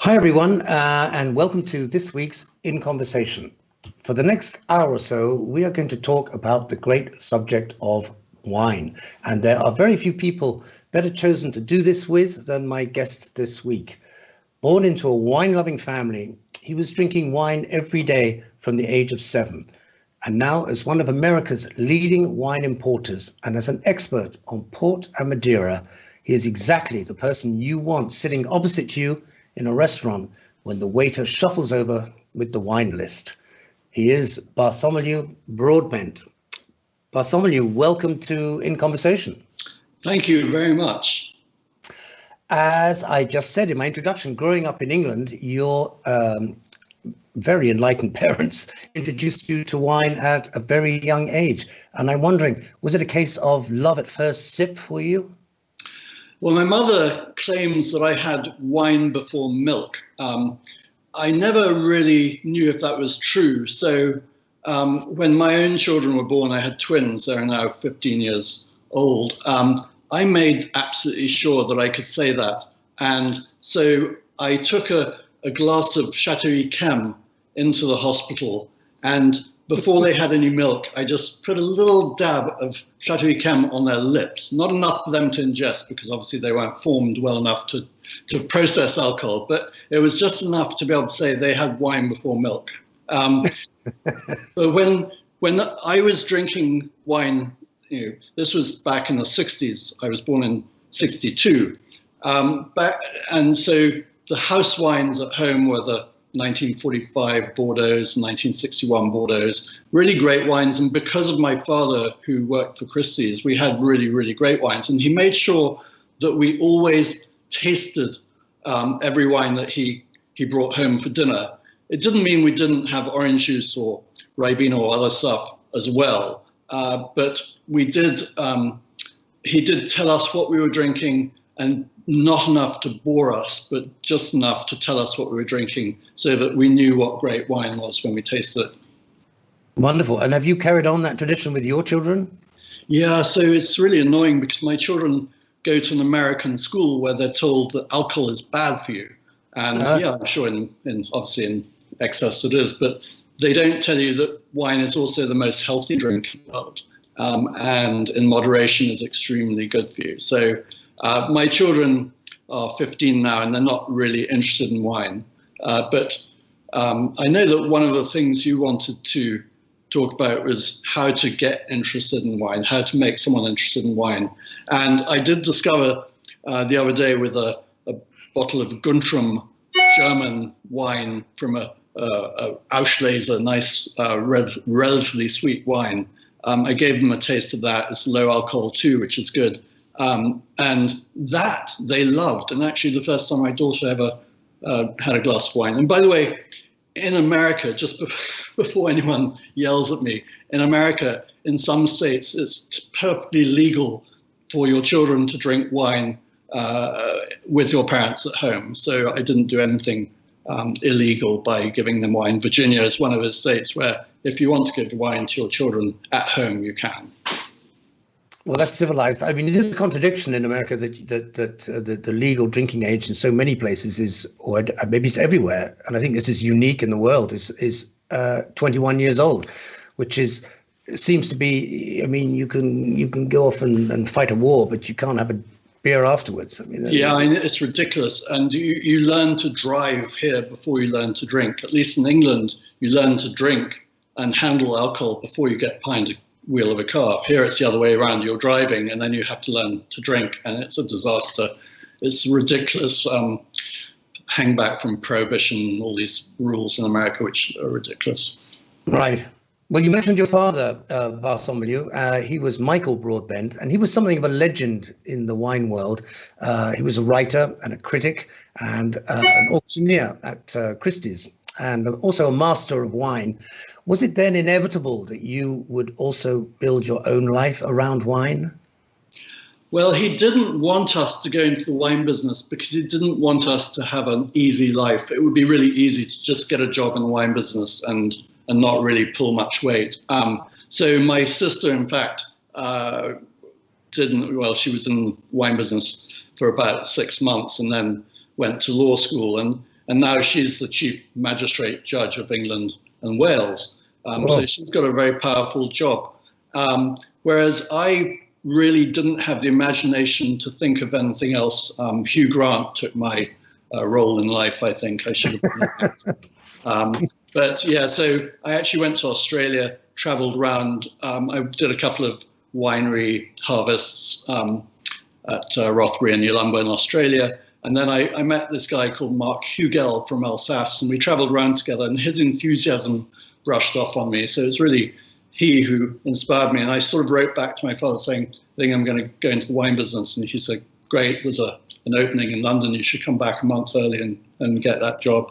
Hi, everyone, and welcome to this week's In Conversation. For the next hour or so, we are going to talk about the great subject of wine. And there are very few people better chosen to do this with than my guest this week. Born into a wine-loving family, he was drinking wine every day from the age of 7. And now, as one of America's leading wine importers and as an expert on port and Madeira, he is exactly the person you want sitting opposite you in a restaurant when the waiter shuffles over with the wine list. He is Bartholomew Broadbent. Bartholomew, welcome to In Conversation. Thank you very much. As I just said in my introduction, growing up in England, your very enlightened parents introduced you to wine at a very young age. And I'm wondering, was it a case of love at first sip for you? Well, my mother claims that I had wine before milk. I never really knew if that was true. So when my own children were born, I had twins. They're now 15 years old. I made absolutely sure that I could say that. And so I took a glass of Chateau Yquem into the hospital. And before they had any milk, I just put a little dab of Chateau Yquem on their lips. Not enough for them to ingest, because obviously they weren't formed well enough to process alcohol. But it was just enough to be able to say they had wine before milk. But when I was drinking wine, this was back in the 60s. I was born in 62. And so the house wines at home were the 1945 Bordeaux, 1961 Bordeaux, really great wines. And because of my father, who worked for Christie's, we had really, really great wines. And he made sure that we always tasted every wine that he brought home for dinner. It didn't mean we didn't have orange juice or Ribena or other stuff as well. But we did. He did tell us what we were drinking, and not enough to bore us, but just enough to tell us what we were drinking so that we knew what great wine was when we tasted it. Wonderful. And have you carried on that tradition with your children? Yeah, so it's really annoying because my children go to an American school where they're told that alcohol is bad for you. And yeah, I'm sure in obviously in excess it is, but they don't tell you that wine is also the most healthy drink in the world. And in moderation is extremely good for you. So my children are 15 now, and they're not really interested in wine. But I know that one of the things you wanted to talk about was how to get interested in wine, how to make someone interested in wine. And I did discover the other day with a bottle of Guntram German wine from a Auslese, nice, relatively sweet wine. I gave them a taste of that. It's low alcohol too, which is good. And that they loved. And actually the first time my daughter ever had a glass of wine. And by the way, in America, just before anyone yells at me, in America, in some states, it's perfectly legal for your children to drink wine with your parents at home. So I didn't do anything illegal by giving them wine. Virginia is one of the states where if you want to give wine to your children at home, you can. Well, that's civilized. I mean, it is a contradiction in America that the legal drinking age in so many places is, or maybe it's everywhere, and I think this is unique in the world, is 21 years old, which seems to be. I mean, you can go off and fight a war, but you can't have a beer afterwards. I mean, yeah, I mean, it's ridiculous. And you learn to drive here before you learn to drink. At least in England, you learn to drink and handle alcohol before you get behind a wheel of a car. Here it's the other way around. You're driving and then you have to learn to drink, and it's a disaster. It's ridiculous hangback from prohibition and all these rules in America, which are ridiculous. Right. Well, you mentioned your father, Bartholomew. He was Michael Broadbent, and he was something of a legend in the wine world. He was a writer and a critic and an auctioneer at Christie's, and also a master of wine. Was it then inevitable that you would also build your own life around wine? Well, he didn't want us to go into the wine business because he didn't want us to have an easy life. It would be really easy to just get a job in the wine business and not really pull much weight. So my sister, in fact, she was in the wine business for about 6 months and then went to law school. And and now she's the Chief Magistrate Judge of England and Wales. So she's got a very powerful job. Whereas I really didn't have the imagination to think of anything else. Hugh Grant took my role in life, I think. I should have. But yeah, so I actually went to Australia, traveled around. I did a couple of winery harvests at Rothbury and Yalumba in Australia. And then I met this guy called Mark Hugel from Alsace, and we traveled around together, and his enthusiasm brushed off on me. So it's really he who inspired me. And I sort of wrote back to my father saying, I think I'm going to go into the wine business. And he said, great, there's an opening in London. You should come back a month early and get that job.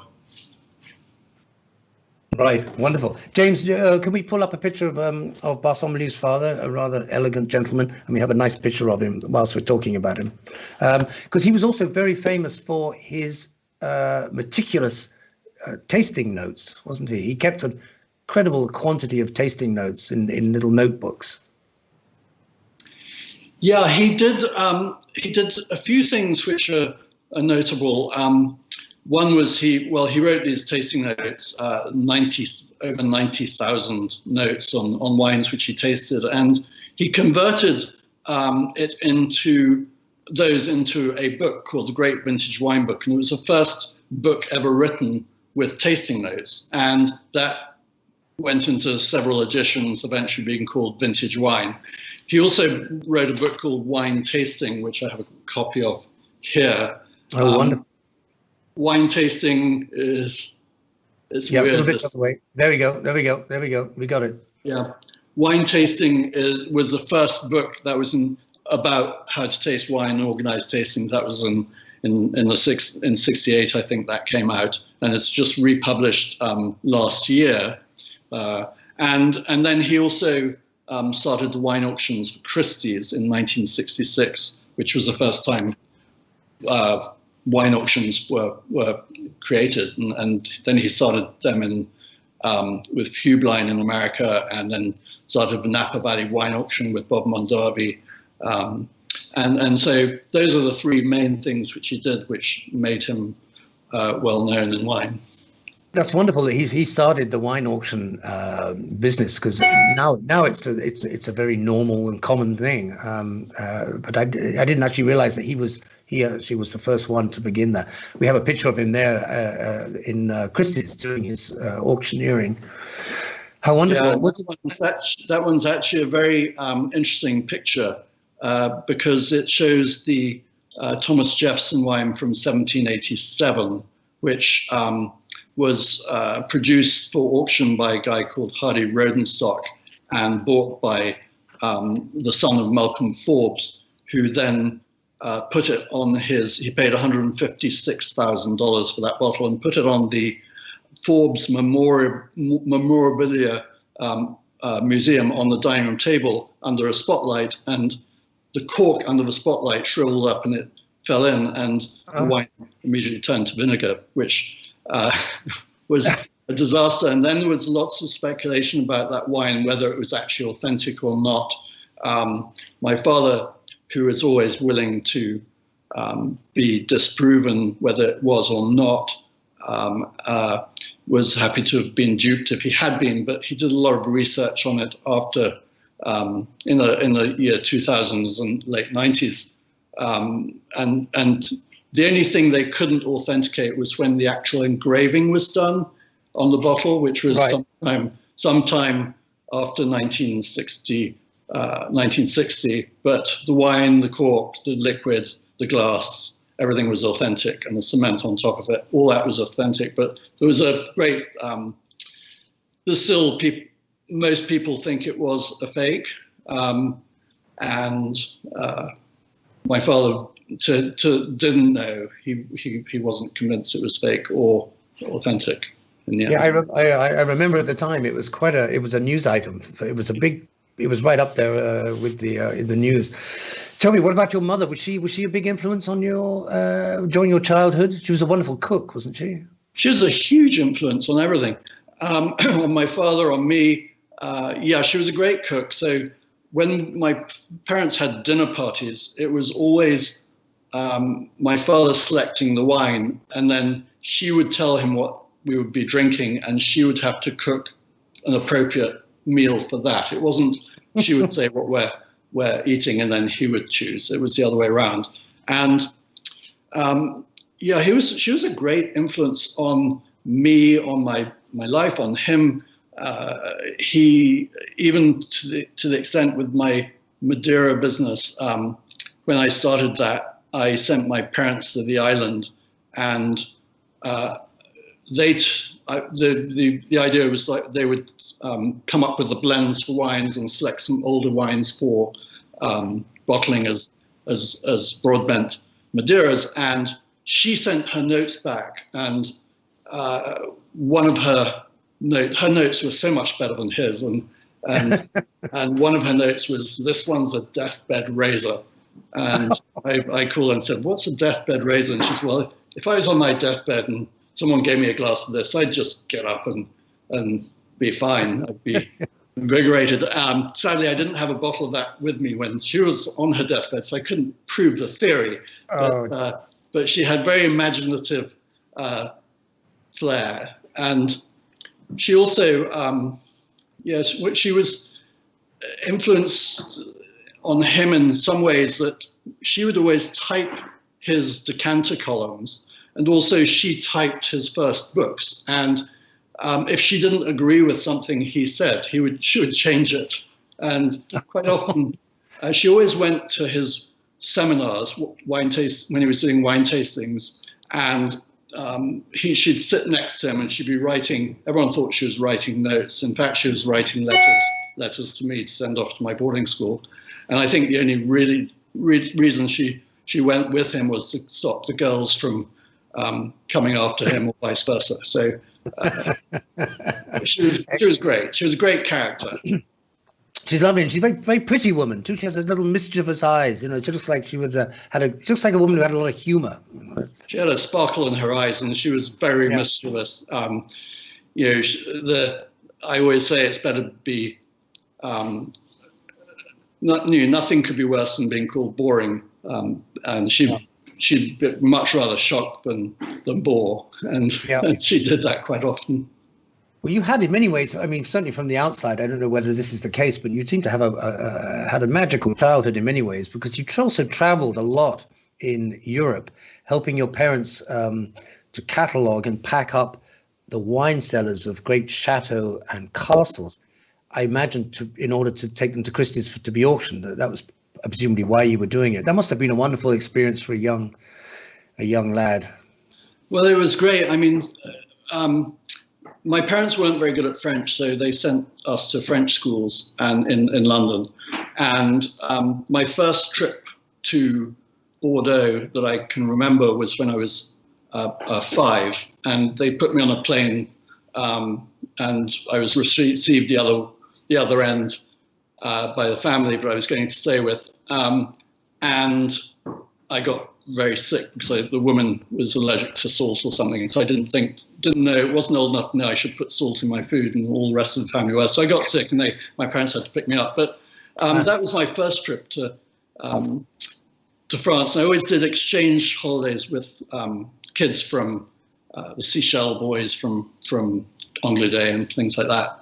Right, wonderful. James, can we pull up a picture of Bartholomew's father, a rather elegant gentleman, and we have a nice picture of him whilst we're talking about him, because he was also very famous for his meticulous tasting notes, wasn't he? He kept a incredible quantity of tasting notes in little notebooks. Yeah, he did. He did a few things which are notable. One was he wrote these tasting notes, over 90,000 notes on wines which he tasted, and he converted it into a book called The Great Vintage Wine Book, and it was the first book ever written with tasting notes, and that went into several editions, eventually being called Vintage Wine. He also wrote a book called Wine Tasting, which I have a copy of here. Oh, wonderful. Wine tasting is yeah, weird. A little bit of the way. There we go. We got it. Yeah. Wine tasting was the first book that was about how to taste wine and organize tastings. That was in 68, I think that came out, and it's just republished last year. And then he also started the wine auctions for Christie's in 1966, which was the first time wine auctions were created, and then he started them with Hubline in America, and then started the Napa Valley Wine Auction with Bob Mondavi, and so those are the three main things which he did, which made him well known in wine. That's wonderful that he started the wine auction business, because now it's a very normal and common thing. But I didn't actually realize that he actually was the first one to begin that. We have a picture of him there in Christie's doing his auctioneering. How wonderful! Yeah, that one's actually a very interesting picture because it shows the Thomas Jefferson wine from 1787, which was produced for auction by a guy called Hardy Rodenstock and bought by the son of Malcolm Forbes, who then put it on he paid $156,000 for that bottle and put it on the Forbes Memorabilia Museum on the dining room table under a spotlight, and the cork under the spotlight shriveled up and it fell in, and the wine immediately turned to vinegar, which was a disaster. And then there was lots of speculation about that wine, whether it was actually authentic or not. My father, who is always willing to be disproven whether it was or not, was happy to have been duped if he had been, but he did a lot of research on it after in the year 2000s and late 90s. And the only thing they couldn't authenticate was when the actual engraving was done on the bottle, which was sometime after 1960. But the wine, the cork, the liquid, the glass, everything was authentic, and the cement on top of it, all that was authentic. But there was a great, there's still most people think it was a fake, and my father didn't know. He wasn't convinced it was fake or authentic. Yeah, I remember at the time it was it was a news item. It was right up there with in the news. Tell me, what about your mother? Was she a big influence on your during your childhood? She was a wonderful cook, wasn't she? She was a huge influence on everything, on my father, on me. Yeah, she was a great cook. So when my parents had dinner parties, it was always my father selecting the wine, and then she would tell him what we would be drinking, and she would have to cook an appropriate meal for that. It wasn't she would say what we're eating, and then he would choose. It was the other way around. And yeah, she was a great influence on me, on my life, on him. He, even to the extent with my Madeira business, when I started that, I sent my parents to the island, and the idea was like they would come up with the blends for wines and select some older wines for bottling as Broadbent Madeiras. And she sent her notes back, and one of her notes was so much better than his, and one of her notes was, "This one's a deathbed razor." And I called her and said, "What's a deathbed razor?" And she said, "Well, if I was on my deathbed and someone gave me a glass of this, I'd just get up and be fine. I'd be invigorated." Sadly, I didn't have a bottle of that with me when she was on her deathbed, so I couldn't prove the theory. But she had very imaginative flair, and she also, she was influenced on him in some ways, that she would always type his decanter columns, and also she typed his first books. And if she didn't agree with something he said, she would change it. And quite often, she always went to his seminars, when he was doing wine tastings, and she'd sit next to him, and she'd be writing. Everyone thought she was writing notes. In fact, she was writing letters to me to send off to my boarding school. And I think the only really reason she went with him was to stop the girls from coming after him, or vice versa. So she was great. She was a great character. She's lovely, and she's a very, very pretty woman too. She has a little mischievous eyes. You know, she looks like she looks like a woman who had a lot of humor. She had a sparkle in her eyes, and she was very mischievous. You know, I always say it's better to be. Nothing could be worse than being called boring, and she'd be much rather shocked than bore, and she did that quite often. Well, you had in many ways, I mean, certainly from the outside, I don't know whether this is the case, but you seem to have had a magical childhood in many ways, because you also traveled a lot in Europe, helping your parents to catalogue and pack up the wine cellars of great chateaux and castles. I imagine in order to take them to Christie's to be auctioned. That was presumably why you were doing it. That must have been a wonderful experience for a young lad. Well, it was great. I mean, my parents weren't very good at French, so they sent us to French schools and in London. And my first trip to Bordeaux that I can remember was when I was 5, and they put me on a plane, and I was received the other end by the family that I was going to stay with, and I got very sick because the woman was allergic to salt or something. So I didn't know, it wasn't old enough to know I should put salt in my food, and all the rest of the family were. So I got sick, and my parents had to pick me up. But that was my first trip to France. And I always did exchange holidays with kids from the Seychelles boys from Angleterre and things like that.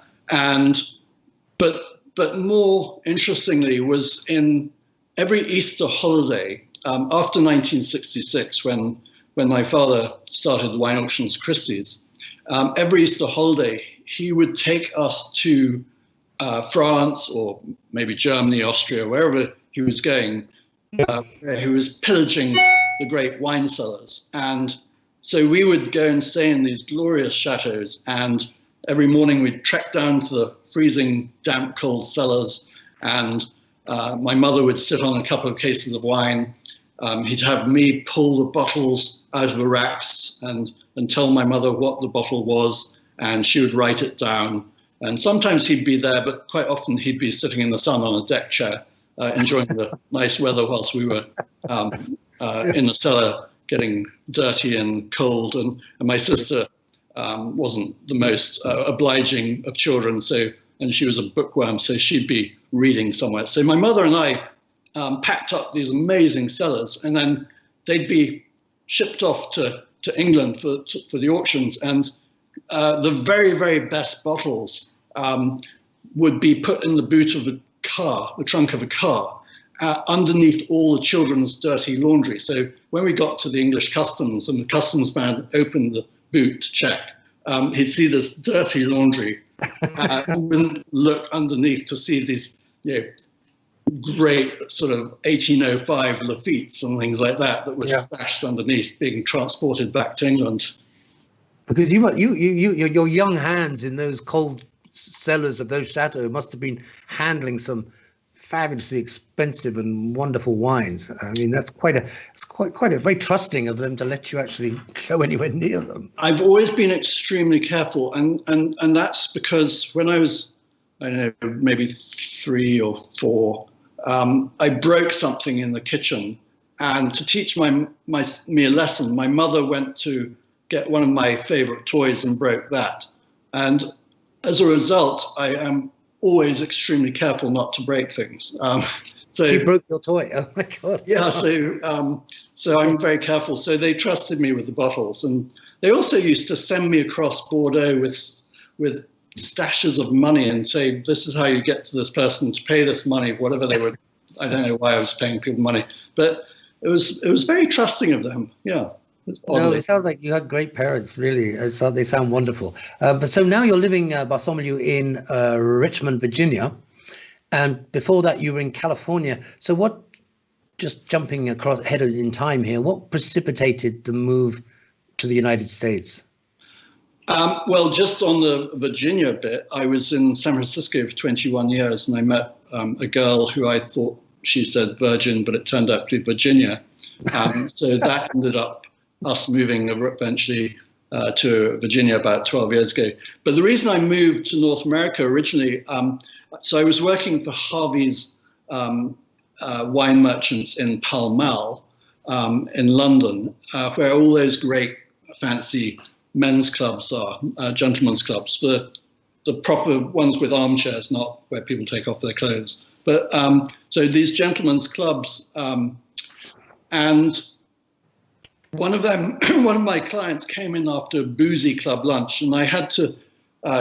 But more interestingly was in every Easter holiday after 1966, when my father started the wine auctions Christie's, every Easter holiday he would take us to France or maybe Germany, Austria, wherever he was going. He was pillaging the great wine cellars, and so we would go and stay in these glorious chateaus, and every morning we'd trek down to the freezing, damp, cold cellars, and my mother would sit on a couple of cases of wine. He'd have me pull the bottles out of the racks and tell my mother what the bottle was, and she would write it down. And sometimes he'd be there, but quite often he'd be sitting in the sun on a deck chair, enjoying the nice weather whilst we were in the cellar getting dirty and cold. And my sister wasn't the most obliging of children, and she was a bookworm, so she'd be reading somewhere. So my mother and I packed up these amazing cellars, and then they'd be shipped off to to England for the auctions, and the very, very best bottles would be put in the boot of the car, the trunk of a car, underneath all the children's dirty laundry. So when we got to the English customs and the customs man opened the boot to check, he'd see this dirty laundry and wouldn't look underneath to see these, great sort of 1805 Lafitte's and things like that were stashed underneath, being transported back to England. Because your young hands in those cold cellars of those chateaux must have been handling some fabulously expensive and wonderful wines. I mean, it's quite a very trusting of them to let you actually go anywhere near them. I've always been extremely careful, and that's because when I was, I don't know, maybe 3 or 4, I broke something in the kitchen, and to teach me a lesson, my mother went to get one of my favorite toys and broke that. And as a result, I am always extremely careful not to break things. So she broke your toy. Oh my God. Yeah. So I'm very careful. So they trusted me with the bottles, and they also used to send me across Bordeaux with stashes of money and say, this is how you get to this person to pay this money, whatever they would. I don't know why I was paying people money, but it was very trusting of them. Yeah. No, it sounds like you had great parents, really. They sound wonderful. But so now you're living, Bartholomew, in Richmond, Virginia. And before that, you were in California. So what, just jumping ahead in time here, what precipitated the move to the United States? Well, just on the Virginia bit, I was in San Francisco for 21 years, and I met a girl who I thought she said virgin, but it turned out to be Virginia. So that ended up us moving eventually to Virginia about 12 years ago. But the reason I moved to North America originally, so I was working for Harvey's wine merchants in Pall Mall in London, where all those great fancy men's clubs are, gentlemen's clubs, the proper ones with armchairs, not where people take off their clothes. But so these gentlemen's clubs, and one of my clients came in after a boozy club lunch, and I had to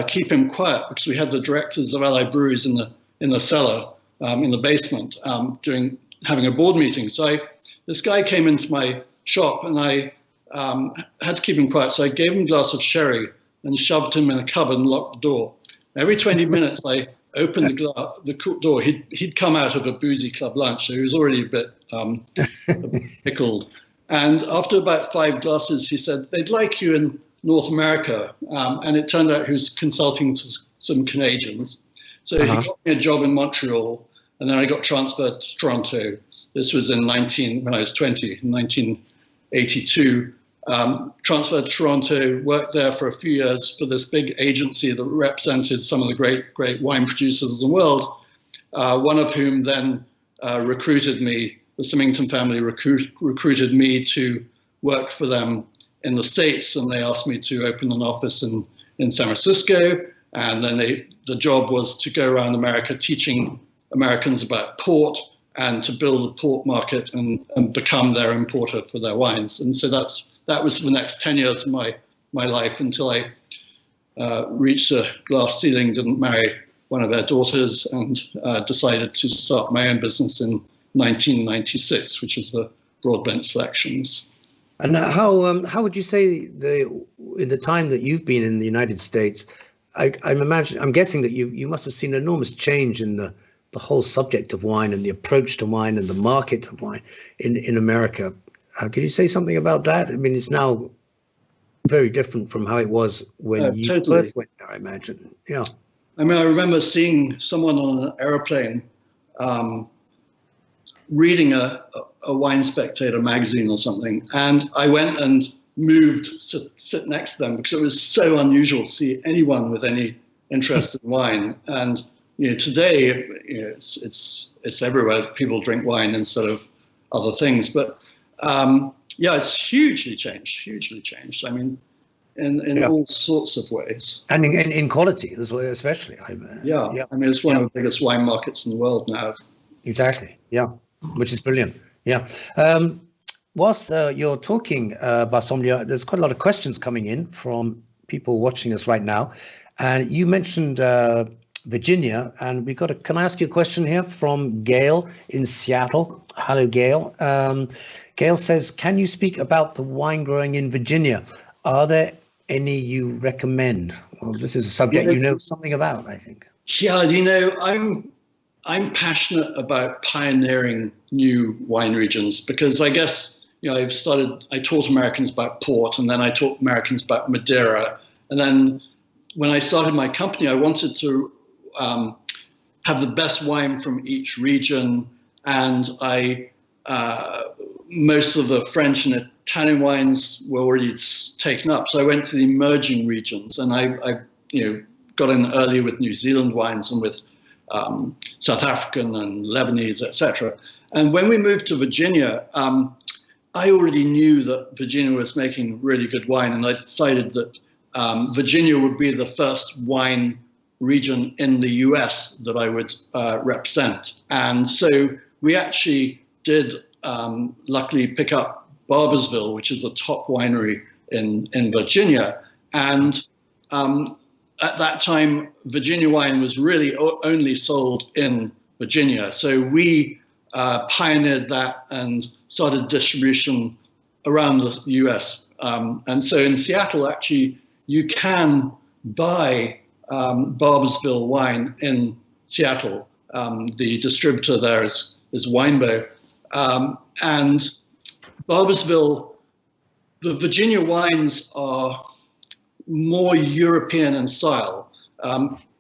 keep him quiet because we had the directors of Allied Breweries in the cellar, in the basement, having a board meeting. So this guy came into my shop, and I had to keep him quiet. So I gave him a glass of sherry and shoved him in a cupboard and locked the door. Every 20 minutes, I opened the door. He'd come out of a boozy club lunch, so he was already a bit pickled. And after about 5 glasses, he said, they'd like you in North America. And it turned out he was consulting to some Canadians. So he got me a job in Montreal, and then I got transferred to Toronto. This was when I was 20, in 1982. Transferred to Toronto, worked there for a few years for this big agency that represented some of the great wine producers of the world, one of whom then recruited me. The Symington family recruited me to work for them in the States, and they asked me to open an office in San Francisco. And then the job was to go around America teaching Americans about port and to build a port market and become their importer for their wines. And so that was the next 10 years of my life until I reached a glass ceiling, didn't marry one of their daughters, and decided to start my own business in 1996, which is the Broadbent Selections. And how would you say in the time that you've been in the United States, I'm guessing that you must have seen an enormous change in the whole subject of wine and the approach to wine and the market of wine in America. Can you say something about that? I mean, it's now very different from how it was when you totally. First went there, I imagine. Yeah. I mean, I remember seeing someone on an airplane reading a Wine Spectator magazine or something, and I went and moved to sit next to them because it was so unusual to see anyone with any interest in wine. And today, it's everywhere. People drink wine instead of other things, but it's hugely changed. I mean, in all sorts of ways. And in quality as well, especially. I mean, it's one of the biggest wine markets in the world now. Exactly. Yeah. Which is brilliant. Yeah. whilst you're talking, Bartholomew, there's quite a lot of questions coming in from people watching us right now. And you mentioned Virginia, and we've got can I ask you a question here from Gail in Seattle? Hello, Gail. Gail says, can you speak about the wine growing in Virginia? Are there any you recommend? Well, this is a subject you know something about, I think. Yeah, I'm passionate about pioneering new wine regions because I guess, I taught Americans about port, and then I taught Americans about Madeira. And then when I started my company, I wanted to have the best wine from each region. And most of the French and Italian wines were already taken up. So I went to the emerging regions, and I got in early with New Zealand wines and with South African and Lebanese, etc. And when we moved to Virginia, I already knew that Virginia was making really good wine, and I decided that Virginia would be the first wine region in the US that I would represent. And so we actually did luckily pick up Barbourville, which is the top winery in Virginia. And at that time, Virginia wine was really only sold in Virginia. So we pioneered that and started distribution around the US. And so in Seattle, actually, you can buy Barbourville wine in Seattle. The distributor there is Winebow. And Barbourville, the Virginia wines are more European in style.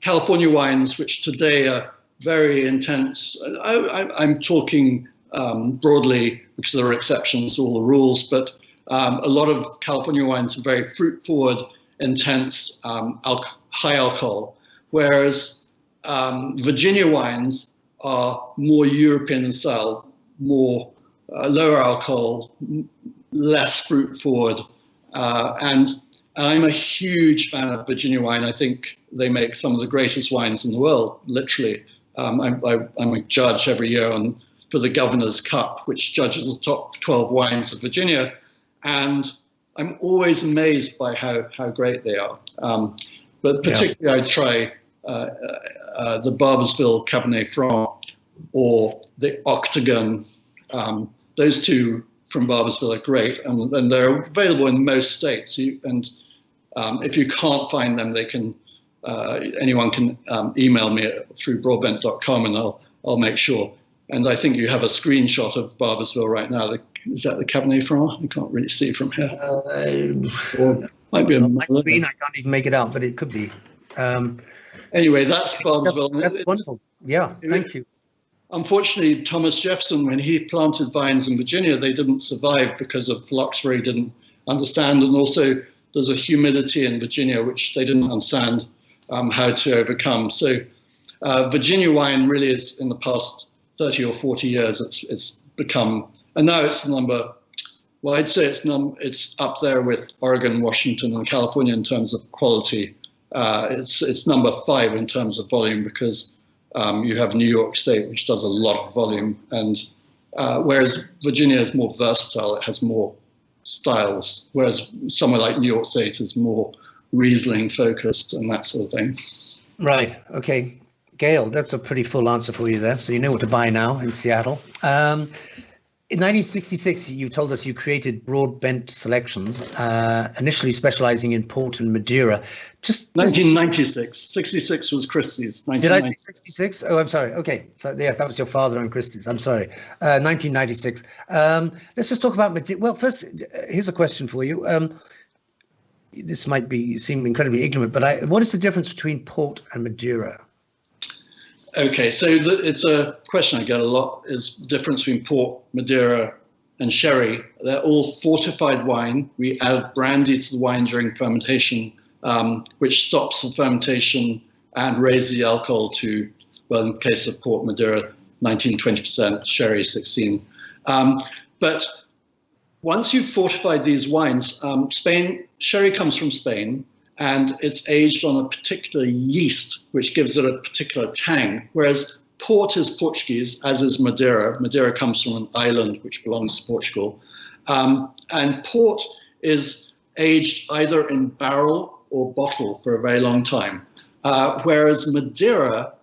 California wines, which today are very intense. I'm talking broadly because there are exceptions to all the rules, but a lot of California wines are very fruit forward, intense, high alcohol, whereas Virginia wines are more European in style, more lower alcohol, less fruit forward, and I'm a huge fan of Virginia wine. I think they make some of the greatest wines in the world, literally. I'm a judge every year for the Governor's Cup, which judges the top 12 wines of Virginia. And I'm always amazed by how great they are. But particularly I try the Barbourville Cabernet Franc or the Octagon. Those two from Barbourville are great, and they're available in most states. If you can't find them, anyone can email me through broadbent.com, and I'll make sure. And I think you have a screenshot of Barbourville right now. Is that the Cabernet Franc? I can't really see from here. Or might be on my screen. I can't even make it out, but it could be. Anyway, that's Barbourville. That's wonderful. Yeah, thank you. Unfortunately, Thomas Jefferson, when he planted vines in Virginia, they didn't survive because of phylloxera. He didn't understand, and also there's a humidity in Virginia which they didn't understand how to overcome. So Virginia wine really is, in the past 30 or 40 years, it's become, and now it's I'd say it's up there with Oregon, Washington, and California in terms of quality. It's number 5 in terms of volume because you have New York State, which does a lot of volume, and whereas Virginia is more versatile, it has more styles, whereas somewhere like New York State is more Riesling focused and that sort of thing. Right. Okay. Gail, that's a pretty full answer for you there. So you know what to buy now in Seattle. In 1966, you told us you created Broadbent Selections, initially specializing in port and Madeira. 1996. 66 was Christie's. Did I say 66? Oh, I'm sorry. Okay. So yeah, that was your father and Christie's. I'm sorry. 1996. Let's just talk about Madeira. Well, first, here's a question for you. This might seem incredibly ignorant, but what is the difference between port and Madeira? Okay, so it's a question I get a lot, is the difference between port, Madeira, and sherry. They're all fortified wine. We add brandy to the wine during fermentation, which stops the fermentation and raises the alcohol to, well, in the case of port, Madeira, 19-20%, sherry 16. But once you've fortified these wines, sherry comes from Spain, and it's aged on a particular yeast, which gives it a particular tang, whereas port is Portuguese, as is Madeira. Madeira comes from an island which belongs to Portugal. And port is aged either in barrel or bottle for a very long time. Whereas Madeira,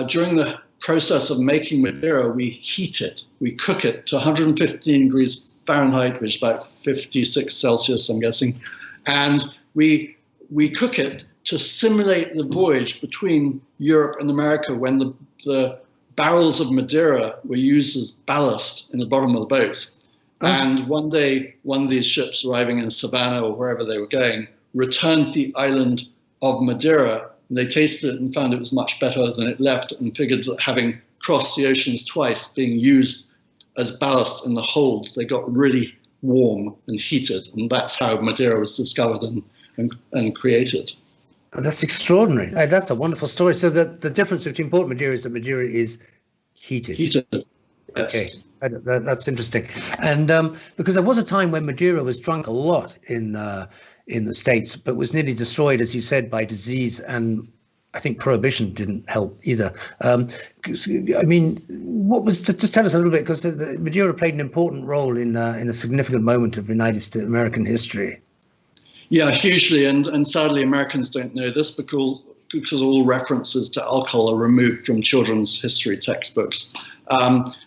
during the process of making Madeira, we heat it, we cook it to 115 degrees Fahrenheit, which is about 56 Celsius, I'm guessing. And we cook it to simulate the voyage between Europe and America when the barrels of Madeira were used as ballast in the bottom of the boats. And one day, one of these ships arriving in Savannah or wherever they were going returned to the island of Madeira, and they tasted it and found it was much better than it left, and figured that having crossed the oceans twice, being used as ballast in the holds, they got really warm and heated, and that's how Madeira was discovered and created. Oh, that's extraordinary. That's a wonderful story. So the difference between Port Madeira is that Madeira is heated. Heated. Yes. Okay, that's interesting. And because there was a time when Madeira was drunk a lot in the States, but was nearly destroyed, as you said, by disease, and I think prohibition didn't help either. I mean, what was, just tell us a little bit, because Madeira played an important role in a significant moment of United States American history. Yeah, hugely, and sadly Americans don't know this because all references to alcohol are removed from children's history textbooks.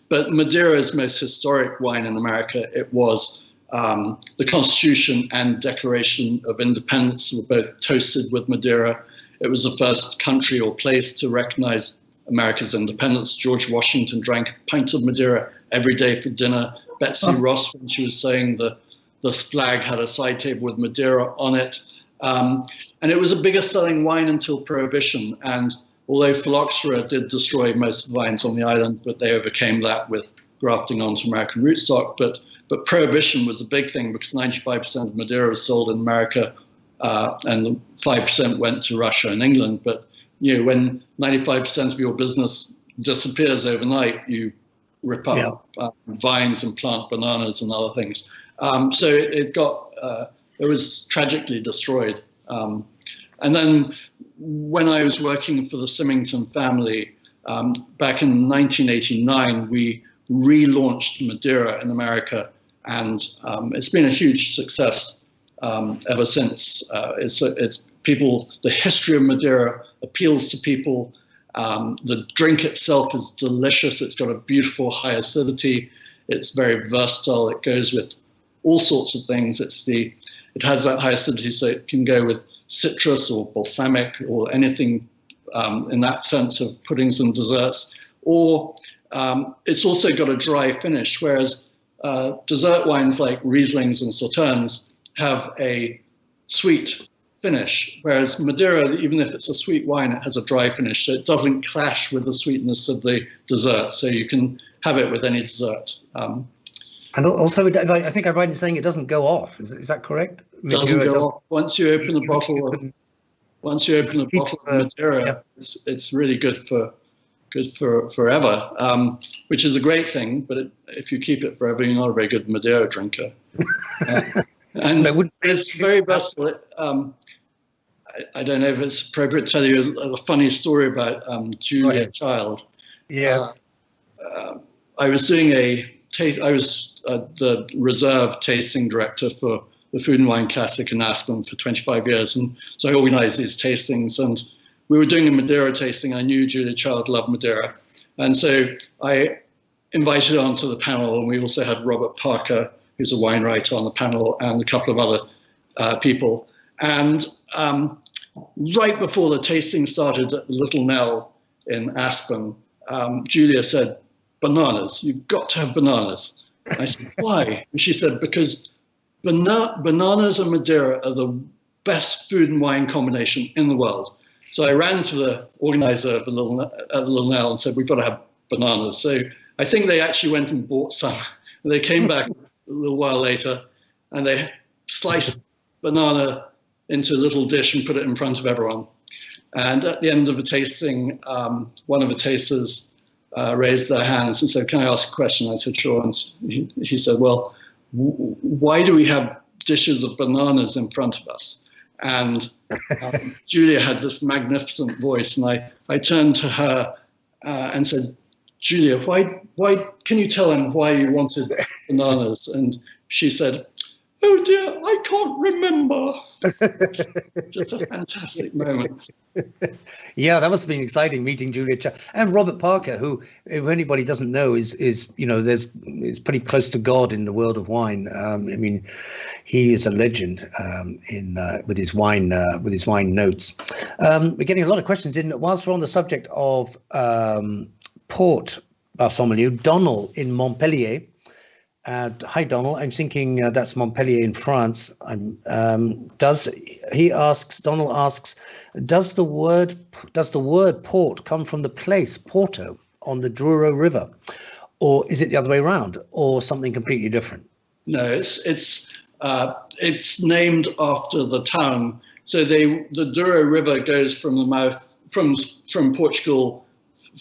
But Madeira's most historic wine in America, it was the Constitution and Declaration of Independence were both toasted with Madeira. It was the first country or place to recognize America's independence. George Washington drank pints of Madeira every day for dinner. Betsy Ross, when she was saying the flag had a side table with Madeira on it. And it was a bigger selling wine until Prohibition. And although phylloxera did destroy most of the vines on the island, but they overcame that with grafting onto American rootstock. But Prohibition was a big thing because 95% of Madeira was sold in America, and 5% went to Russia and England. But when 95% of your business disappears overnight, you rip up vines and plant bananas and other things. So it was tragically destroyed. And then when I was working for the Symington family, back in 1989, we relaunched Madeira in America, and it's been a huge success ever since. It's people. The history of Madeira appeals to people. The drink itself is delicious. It's got a beautiful high acidity. It's very versatile. It goes with all sorts of things. It has that high acidity, so it can go with citrus or balsamic or anything in that sense of puddings and desserts. Or it's also got a dry finish, whereas dessert wines like Rieslings and Sauternes have a sweet finish, whereas Madeira, even if it's a sweet wine, it has a dry finish, so it doesn't clash with the sweetness of the dessert. So you can have it with any dessert. And also, I think I'm right in saying it doesn't go off. Is that correct? It doesn't go off. Once you open a bottle of Madeira, it's really good for forever, which is a great thing. But if you keep it forever, you're not a very good Madeira drinker. And it's very versatile. I don't know if it's appropriate to tell you a funny story about Julia Child. Yes. I was doing I was the reserve tasting director for the Food and Wine Classic in Aspen for 25 years. And so I organized these tastings, and we were doing a Madeira tasting. I knew Julia Child loved Madeira. And so I invited her onto the panel, and we also had Robert Parker, who's a wine writer, on the panel, and a couple of other people. And right before the tasting started at the Little Nell in Aspen, Julia said, "Bananas, you've got to have bananas." I said, "Why?" And she said, "Because bananas and Madeira are the best food and wine combination in the world." So I ran to the organizer of the Little Nell and said, "We've got to have bananas." So I think they actually went and bought some. And they came back a little while later, and they sliced banana into a little dish and put it in front of everyone. And at the end of the tasting, one of the tasters raised their hands and said, "Can I ask a question?" I said, "Sure." And he said, "Well, why do we have dishes of bananas in front of us?" And Julia had this magnificent voice, and I turned to her and said, Julia, why can you tell him why you wanted bananas? And she said, oh dear, I can't remember. Just a fantastic moment. Yeah, that must have been exciting meeting Julia and Robert Parker, who, if anybody doesn't know, is is pretty close to God in the world of wine. I mean, he is a legend with his wine notes. We're getting a lot of questions in. Whilst we're on the subject of port, Bartholomew, Donald in Montpellier. Hi, Donald. I'm thinking that's Montpellier in France. Donald asks, does the word port come from the place Porto on the Douro River, or is it the other way around, or something completely different? No, it's named after the town. So the Douro River goes from the mouth from Portugal,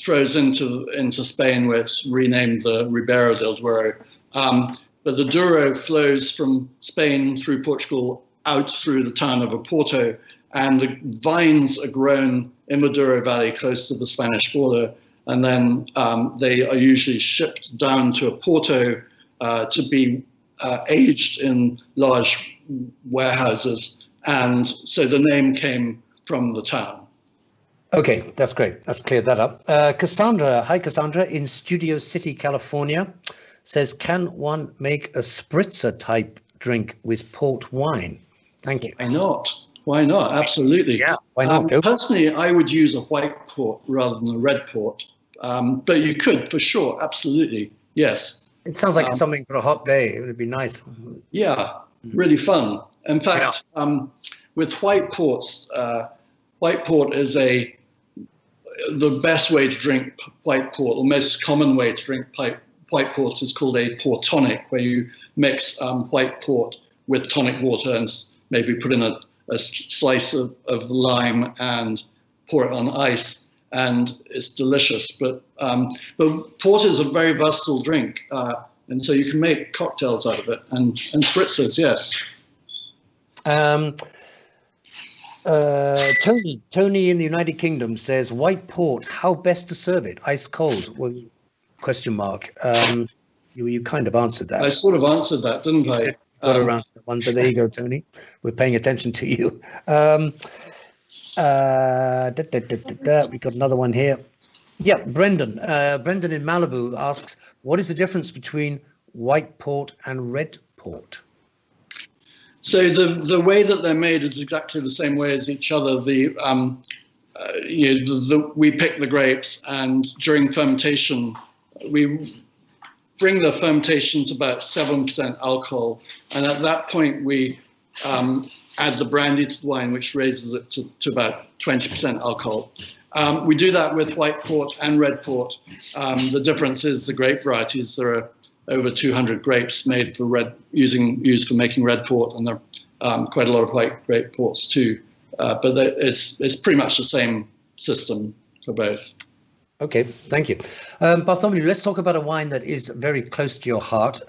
flows into Spain, where it's renamed the Ribeiro del Douro. But the Douro flows from Spain through Portugal out through the town of Oporto, and the vines are grown in the Douro Valley close to the Spanish border, and then they are usually shipped down to Oporto to be aged in large warehouses, and so the name came from the town. Okay, that's great. Let's clear that up. Cassandra, hi Cassandra, in Studio City, California, says, can one make a spritzer type drink with port wine? Thank you. Why not? Why not? Absolutely. Yeah, why not? Personally, I would use a white port rather than a red port, but you could for sure. Absolutely. Yes. It sounds like something for a hot day. It would be nice. Yeah, really fun. In fact, with white ports, white port is the best way to drink white port. The most common way to drink white port is called a portonic, where you mix white port with tonic water and maybe put in a slice of lime and pour it on ice, and it's delicious. But port is a very versatile drink, and so you can make cocktails out of it and spritzers, yes. Tony in the United Kingdom says, white port, how best to serve it? Ice cold? Well, question mark. You kind of answered that. I sort of answered that, didn't I? Got around to that one, but there you go, Tony. We're paying attention to you. We got another one here. Yeah, Brendan. Brendan in Malibu asks, what is the difference between white port and red port? So the way that they're made is exactly the same way as each other. We pick the grapes, and during fermentation, we bring the fermentation to about 7% alcohol, and at that point we add the brandy to the wine, which raises it to about 20% alcohol. We do that with white port and red port. The difference is the grape varieties. There are over 200 grapes made for used for making red port, and there are quite a lot of white grape ports too. But it's pretty much the same system for both. Okay, thank you. Bartholomew, let's talk about a wine that is very close to your heart.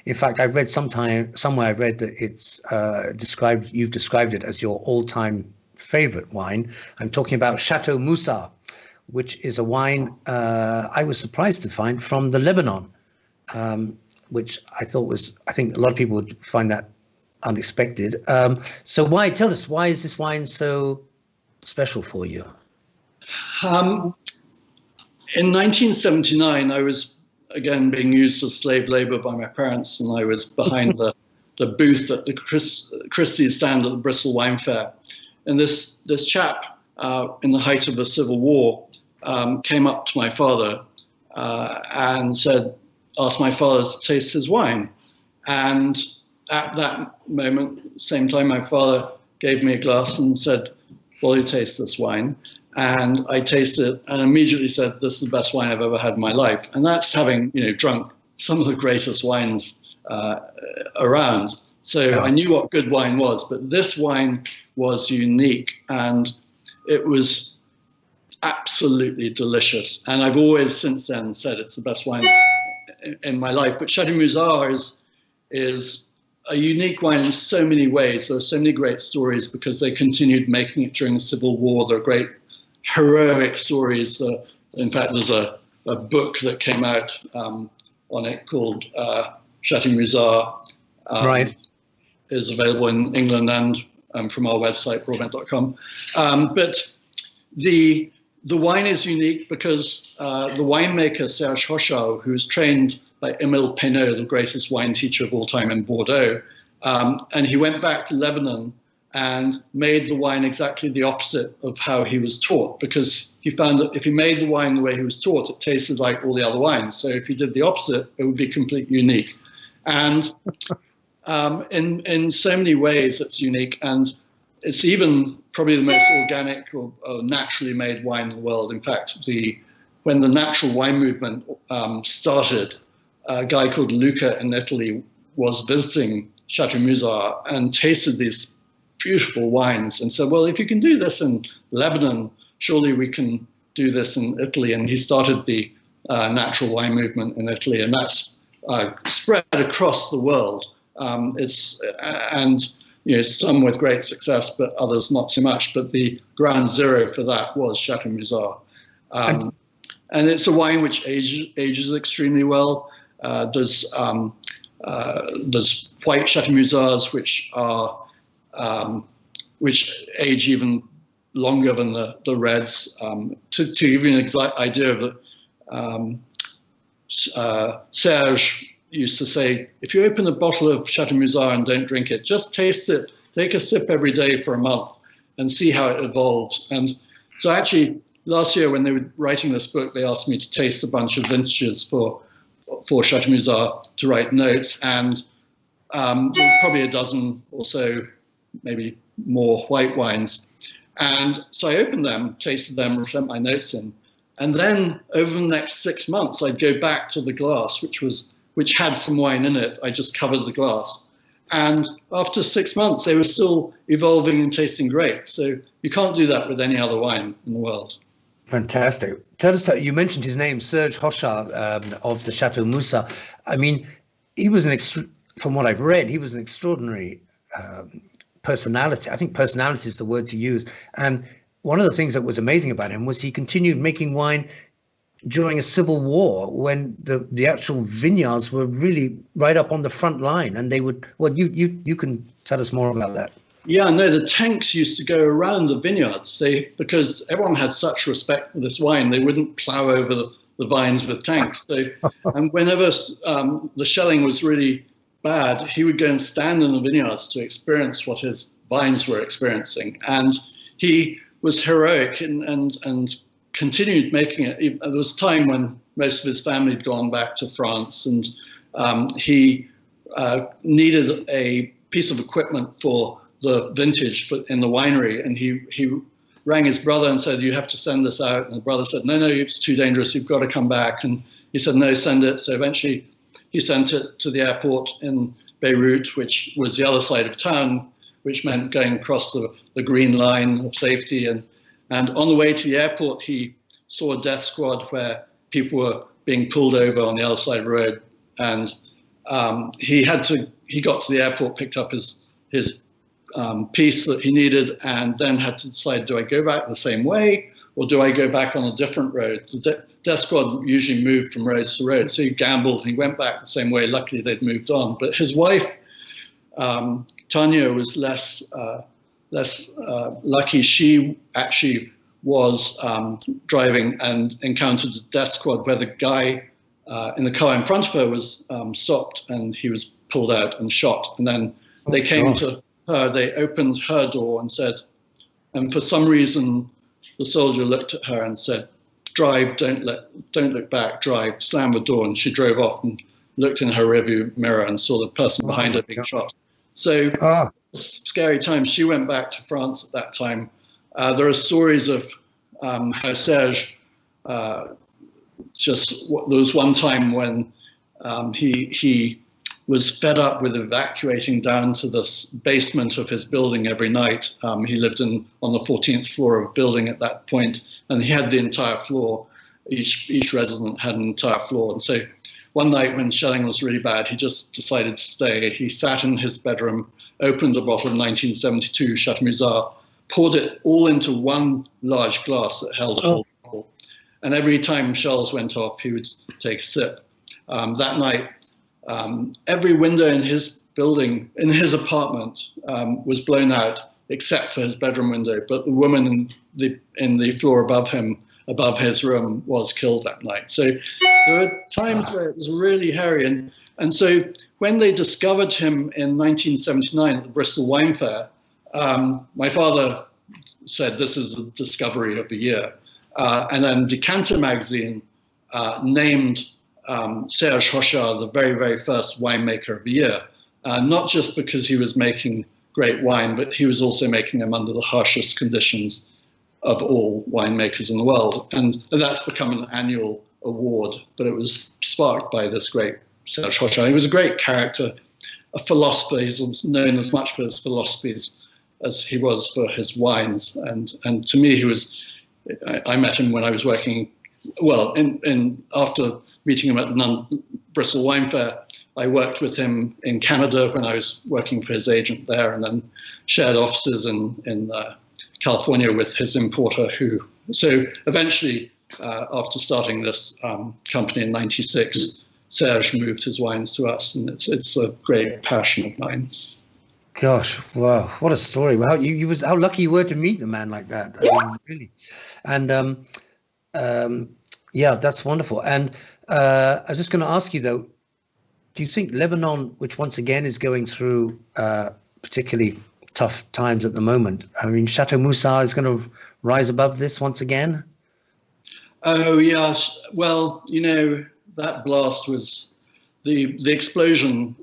In fact, I've read somewhere I read that it's you've described it as your all-time favorite wine. I'm talking about Chateau Moussard, which is a wine I was surprised to find from the Lebanon, which I think a lot of people would find that unexpected. So tell us, why is this wine so special for you? In 1979, I was again being used as slave labor by my parents, and I was behind the booth at the Christie's stand at the Bristol Wine Fair. And this chap, in the height of the Civil War, came up to my father and asked my father to taste his wine. And at that moment, same time, my father gave me a glass and said, "Will you taste this wine?" And I tasted it and immediately said, "This is the best wine I've ever had in my life." And that's having, drunk some of the greatest wines around. So I knew what good wine was, but this wine was unique, and it was absolutely delicious. And I've always since then said it's the best wine in my life. But Chateau Moussard is a unique wine in so many ways. There are so many great stories because they continued making it during the Civil War. There are great heroic stories. In fact, there's a a book that came out on it called Chateau Musard. Right. Is available in England and from our website, broadbent.com. But the wine is unique because the winemaker Serge Hochau, who was trained by Émile Peynaud, the greatest wine teacher of all time in Bordeaux, and he went back to Lebanon and made the wine exactly the opposite of how he was taught, because he found that if he made the wine the way he was taught, it tasted like all the other wines. So if he did the opposite, it would be completely unique. And in so many ways, it's unique, and it's even probably the most organic or naturally made wine in the world. In fact, when the natural wine movement started, a guy called Luca in Italy was visiting Chateau Musard and tasted these beautiful wines and said, well, if you can do this in Lebanon, surely we can do this in Italy. And he started the natural wine movement in Italy, and that's spread across the world. Some with great success, but others not so much. But the ground zero for that was Chateau Musard. And it's a wine which ages extremely well. There's white Chateau Musards which age even longer than the reds. To give you an exact idea of it, Serge used to say, if you open a bottle of Chateau Musard and don't drink it, just taste it, take a sip every day for a month and see how it evolves. And so actually last year when they were writing this book, they asked me to taste a bunch of vintages for Chateau Musard to write notes, and probably a dozen or so, maybe more white wines. And so I opened them, tasted them, sent my notes in. And then over the next 6 months, I'd go back to the glass, which had some wine in it. I just covered the glass. And after 6 months, they were still evolving and tasting great. So you can't do that with any other wine in the world. Fantastic. Tell us, you mentioned his name, Serge Hochau, of the Chateau Musard. I mean, he was from what I've read, he was an extraordinary personality. I think personality is the word to use. And one of the things that was amazing about him was he continued making wine during a civil war when the actual vineyards were really right up on the front line, and they would, well, you can tell us more about that. Yeah, no, the tanks used to go around the vineyards. Because everyone had such respect for this wine, they wouldn't plow over the vines with tanks. And whenever the shelling was really bad, he would go and stand in the vineyards to experience what his vines were experiencing. And he was heroic and continued making it. There was a time when most of his family had gone back to France, and he needed a piece of equipment for the vintage in the winery, and he rang his brother and said, you have to send this out. And the brother said, no, it's too dangerous, you've got to come back. And he said, no, send it. So eventually he sent it to the airport in Beirut, which was the other side of town, which meant going across the green line of safety. And on the way to the airport, he saw a death squad where people were being pulled over on the other side of the road. And he got to the airport, picked up his piece that he needed, and then had to decide, do I go back the same way or do I go back on a different road? The death squad usually moved from road to road, so he gambled and he went back the same way. Luckily, they'd moved on. But his wife, Tanya, was less lucky. She actually was driving and encountered the death squad where the guy in the car in front of her was stopped, and he was pulled out and shot. And then they came to her, they opened her door and said, and for some reason, the soldier looked at her and said, drive, don't look back, drive, slam the door. And she drove off and looked in her rearview mirror and saw the person behind her being shot. So scary times. She went back to France at that time. There are stories of how Serge, there was one time when he was fed up with evacuating down to the basement of his building every night. He lived on the 14th floor of a building at that point, and he had the entire floor. Each resident had an entire floor. And so one night when shelling was really bad, he just decided to stay. He sat in his bedroom, opened a bottle of 1972 Chateau Musard, poured it all into one large glass that held a whole bottle, and every time shells went off, he would take a sip. That night, every window in his building, in his apartment, was blown out except for his bedroom window. But the woman in the floor above him, above his room, was killed that night. So there were times where it was really hairy. And so when they discovered him in 1979 at the Bristol Wine Fair, my father said, "This is the discovery of the year." And then Decanter magazine named Serge Hochard the very, very first winemaker of the year, not just because he was making great wine, but he was also making them under the harshest conditions of all winemakers in the world. And that's become an annual award, but it was sparked by this great Serge Hochard. He was a great character, a philosopher. He's known as much for his philosophies as he was for his wines. And to me, I met him when I was working, well, after meeting him at the Bristol Wine Fair, I worked with him in Canada when I was working for his agent there, and then shared offices in California with his importer, so eventually, after starting this company in '96, Serge moved his wines to us, and it's a great passion of mine. Gosh, wow, what a story! Wow, how lucky you were to meet a man like that. I mean, really. And yeah, that's wonderful. And I was just going to ask you though, do you think Lebanon, which once again is going through particularly tough times at the moment, I mean, Chateau Moussa is going to rise above this once again? Oh yes, well, that blast was the explosion.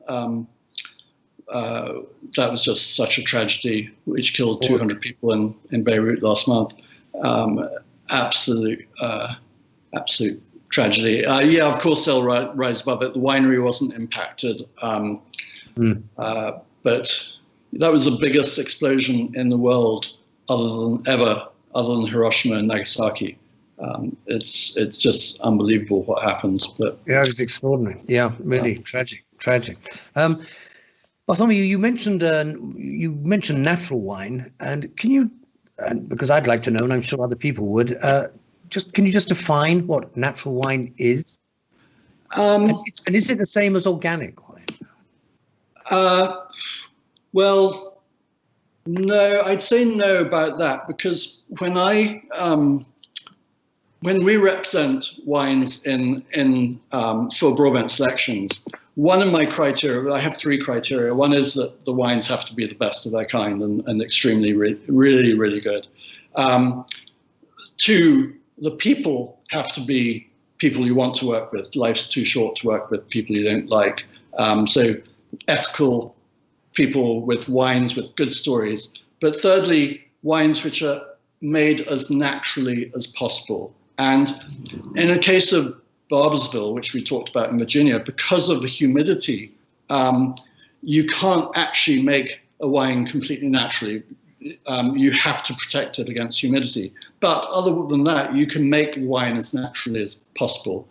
That was just such a tragedy, which killed 200 people in Beirut last month. Absolute tragedy. Yeah, of course they'll rise above it. The winery wasn't impacted, but that was the biggest explosion in the world other than Hiroshima and Nagasaki. It's just unbelievable what happened. But yeah, it was extraordinary. Yeah, really tragic. Bartholomew, you mentioned natural wine, and can you, because I'd like to know, and I'm sure other people would, can you just define what natural wine is? And is it the same as organic wine? Well, no, I'd say no about that, because when we represent wines in Phil Broadbent selections, one of my criteria, I have 3 criteria. One is that the wines have to be the best of their kind and extremely, really, really good. 2, the people have to be people you want to work with. Life's too short to work with people you don't like. So ethical people with wines with good stories. But thirdly, wines which are made as naturally as possible. And in a case of Barbersville, which we talked about in Virginia, because of the humidity, you can't actually make a wine completely naturally. You have to protect it against humidity. But other than that, you can make wine as naturally as possible.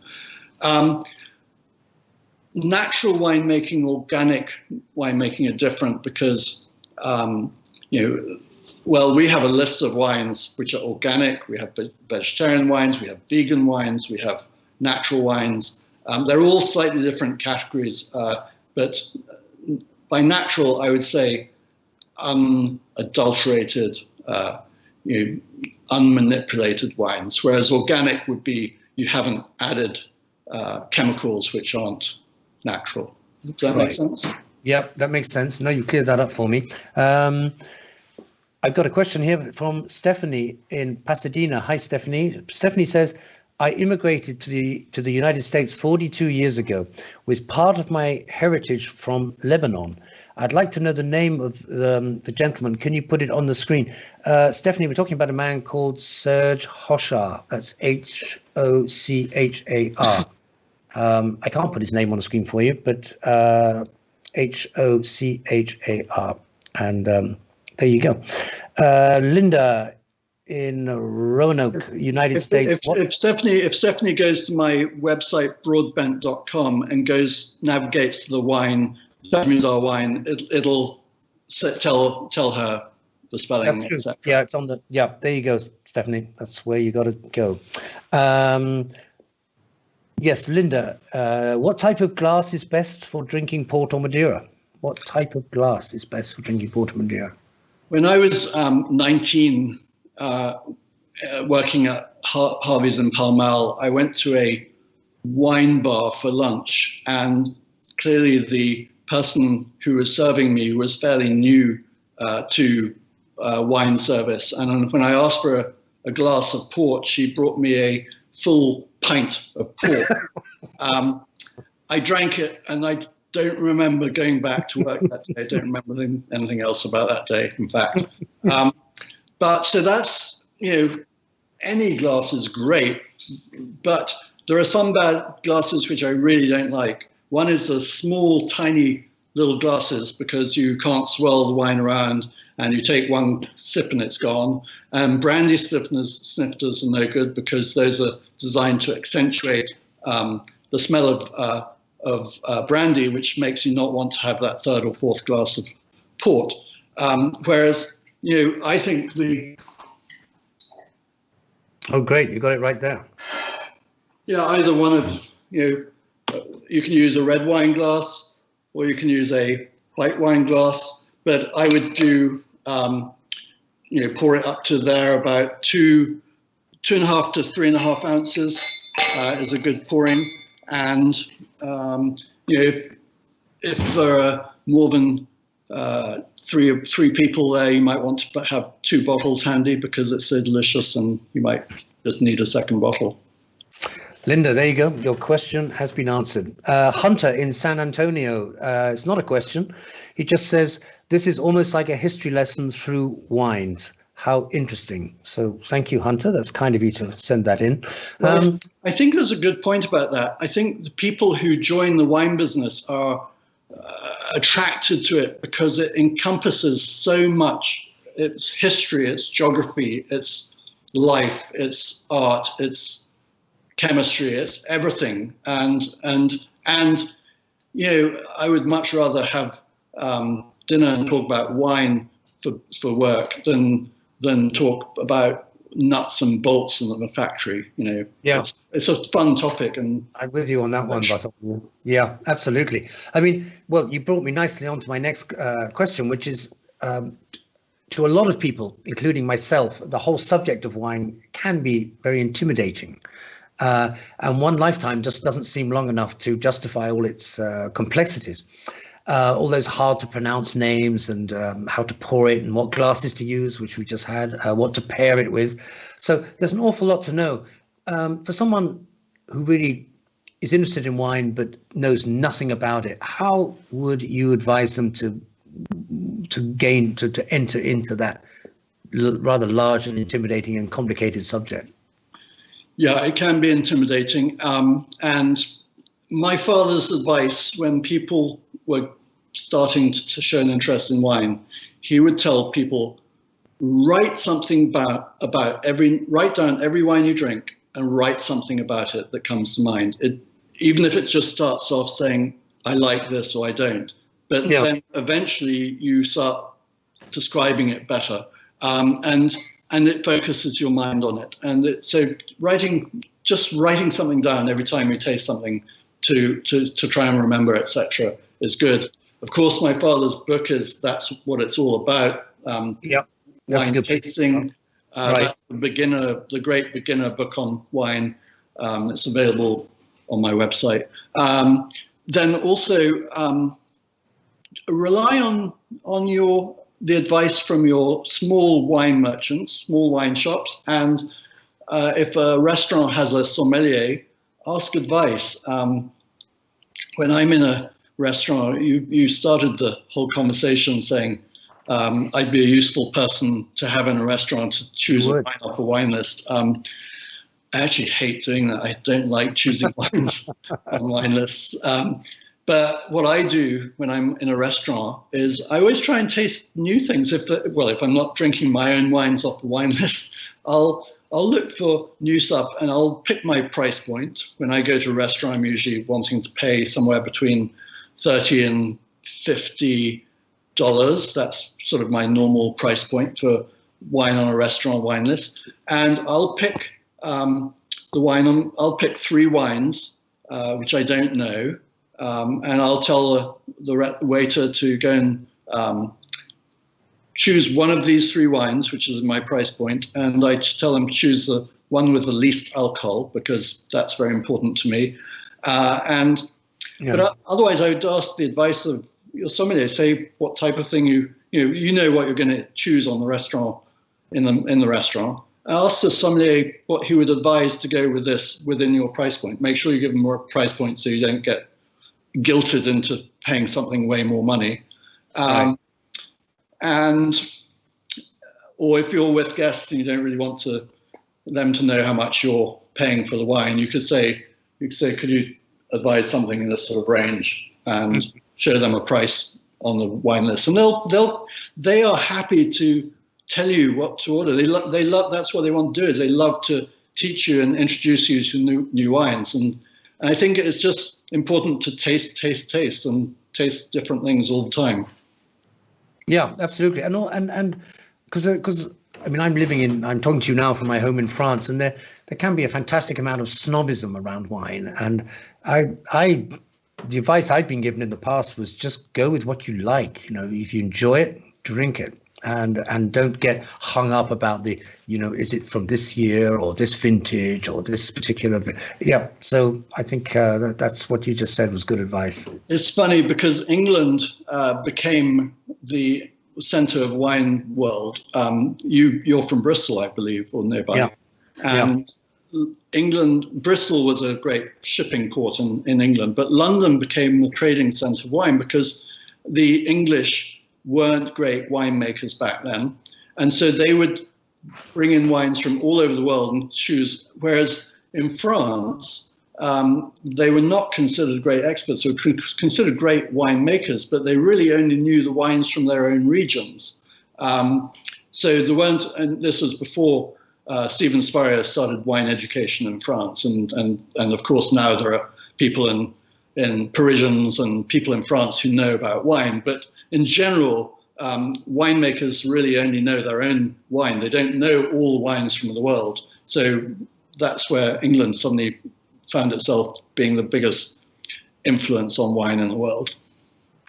Natural winemaking, organic winemaking are different because, well, we have a list of wines which are organic. We have vegetarian wines, we have vegan wines, we have natural wines. They're all slightly different categories, but by natural, I would say unadulterated, unmanipulated wines, whereas organic would be you haven't added chemicals which aren't natural. Does that make sense? Yep, that makes sense. No, you cleared that up for me. I've got a question here from Stephanie in Pasadena. Hi, Stephanie. Stephanie says, I immigrated to the United States 42 years ago with part of my heritage from Lebanon. I'd like to know the name of the gentleman. Can you put it on the screen? Stephanie, we're talking about a man called Serge Hochard. That's Hochar. I can't put his name on the screen for you, but Hochar. And there you go. Linda in Roanoke, United States. If Stephanie goes to my website, broadbent.com, and navigates to the wine, that means our wine, it'll tell her the spelling, That's true. etc. Yeah, it's on the. Yeah, there you go, Stephanie. That's where you got to go. Yes, Linda. What type of glass is best for drinking port or Madeira? What type of glass is best for drinking port or Madeira? When I was 19, working at Harvey's in Pall Mall, I went to a wine bar for lunch, and clearly the person who was serving me was fairly new to wine service. And when I asked for a glass of port, she brought me a full pint of port. I drank it, and I don't remember going back to work that day. I don't remember anything else about that day, in fact. But so that's, any glass is great, but there are some bad glasses which I really don't like. One is the small, tiny little glasses, because you can't swirl the wine around and you take one sip and it's gone. And brandy snifters are no good, because those are designed to accentuate the smell of brandy, which makes you not want to have that third or fourth glass of port. Whereas, I think Oh, great! You got it right there. Yeah, either one of you can use a red wine glass, or you can use a white wine glass. But I would do pour it up to there about 2.5 to 3.5 ounces is a good pouring. And if there are more than three people there, you might want to have 2 bottles handy, because it's so delicious, and you might just need a second bottle. Linda, there you go. Your question has been answered. Hunter in San Antonio, it's not a question. He just says, this is almost like a history lesson through wines. How interesting. So thank you, Hunter. That's kind of you to send that in. Well, I think there's a good point about that. I think the people who join the wine business are attracted to it because it encompasses so much. It's history, it's geography, it's life, it's art, it's chemistry, it's everything. And I would much rather have dinner and talk about wine for work than talk about nuts and bolts in the factory. Yeah, it's a fun topic, and I'm with you on that one, Bartholomew. Yeah, absolutely. I mean, well, you brought me nicely on to my next question, which is to a lot of people, including myself, the whole subject of wine can be very intimidating. And one lifetime just doesn't seem long enough to justify all its complexities. All those hard to pronounce names, and how to pour it, and what glasses to use, which we just had, what to pair it with. So there's an awful lot to know. For someone who really is interested in wine but knows nothing about it, how would you advise them to enter into that rather large and intimidating and complicated subject? Yeah, it can be intimidating. And my father's advice when people were starting to show an interest in wine, he would tell people, write something write down every wine you drink and write something about it that comes to mind. Even if it just starts off saying, I like this or I don't. But then eventually you start describing it better. And it focuses your mind on it. And so writing something down every time you taste something to try and remember, etc., is good. Of course, my father's book that's what it's all about. Wine tasting. Right. That's the great beginner book on wine. It's available on my website. Then also rely on the advice from your small wine merchants, small wine shops, and if a restaurant has a sommelier, ask advice. When I'm in a restaurant, you started the whole conversation saying I'd be a useful person to have in a restaurant to choose a wine off a wine list. I actually hate doing that. I don't like choosing wines on wine lists. But what I do when I'm in a restaurant is I always try and taste new things. If I'm not drinking my own wines off the wine list, I'll look for new stuff, and I'll pick my price point. When I go to a restaurant, I'm usually wanting to pay somewhere between 30 and 50 That's sort of my normal price point for wine on a restaurant wine list. And I'll pick I'll pick 3 wines, which I don't know. And I'll tell the waiter to go and choose one of these 3 wines, which is my price point. And I tell them to choose the one with the least alcohol, because that's very important to me. But otherwise, I would ask the advice of your sommelier. Say what type of thing you know what you're going to choose on the restaurant in the restaurant. Ask the sommelier what he would advise to go with this within your price point. Make sure you give him more price point so you don't get guilted into paying something way more money. Right. Or if you're with guests and you don't really want them to know how much you're paying for the wine, you could say, could you advise something in this sort of range, and show them a price on the wine list, and they are happy to tell you what to order. They love that's what they want to do, is they love to teach you and introduce you to new wines, and I think it's just important to taste and taste different things all the time. Yeah, absolutely, and because I mean, I'm talking to you now from my home in France, and there can be a fantastic amount of snobism around wine, and the advice I've been given in the past was just go with what you like. If you enjoy it, drink it, and don't get hung up about is it from this year or this vintage or this particular. Yeah. So I think that's what you just said was good advice. It's funny because England became the center of wine world. You're from Bristol, I believe, or nearby. Yeah. And Bristol was a great shipping port in England, but London became the trading center of wine because the English weren't great winemakers back then. And so they would bring in wines from all over the world and choose, whereas in France, they were not considered great experts, or considered great winemakers, but they really only knew the wines from their own regions. So there weren't, and this was before Stephen Spurrier started wine education in France, and of course now there are people in Parisians and people in France who know about wine, but in general, winemakers really only know their own wine. They don't know all the wines from the world. So that's where England suddenly found itself being the biggest influence on wine in the world.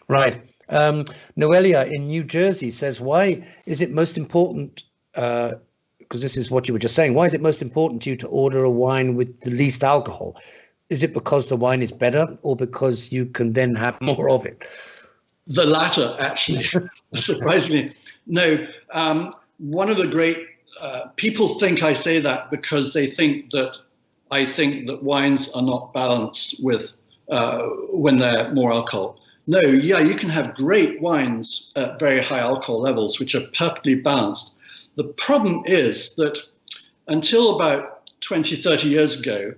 Right. Noelia in New Jersey says, why is it most important, because this is what you were just saying, why is it most important to you to order a wine with the least alcohol? Is it because the wine is better, or because you can then have more of it? The latter, actually, surprisingly. No, one of the great, people think I say that because they think that I think that wines are not balanced with when they're more alcohol. No, yeah, you can have great wines at very high alcohol levels, which are perfectly balanced. The problem is that until about 20, 30 years ago,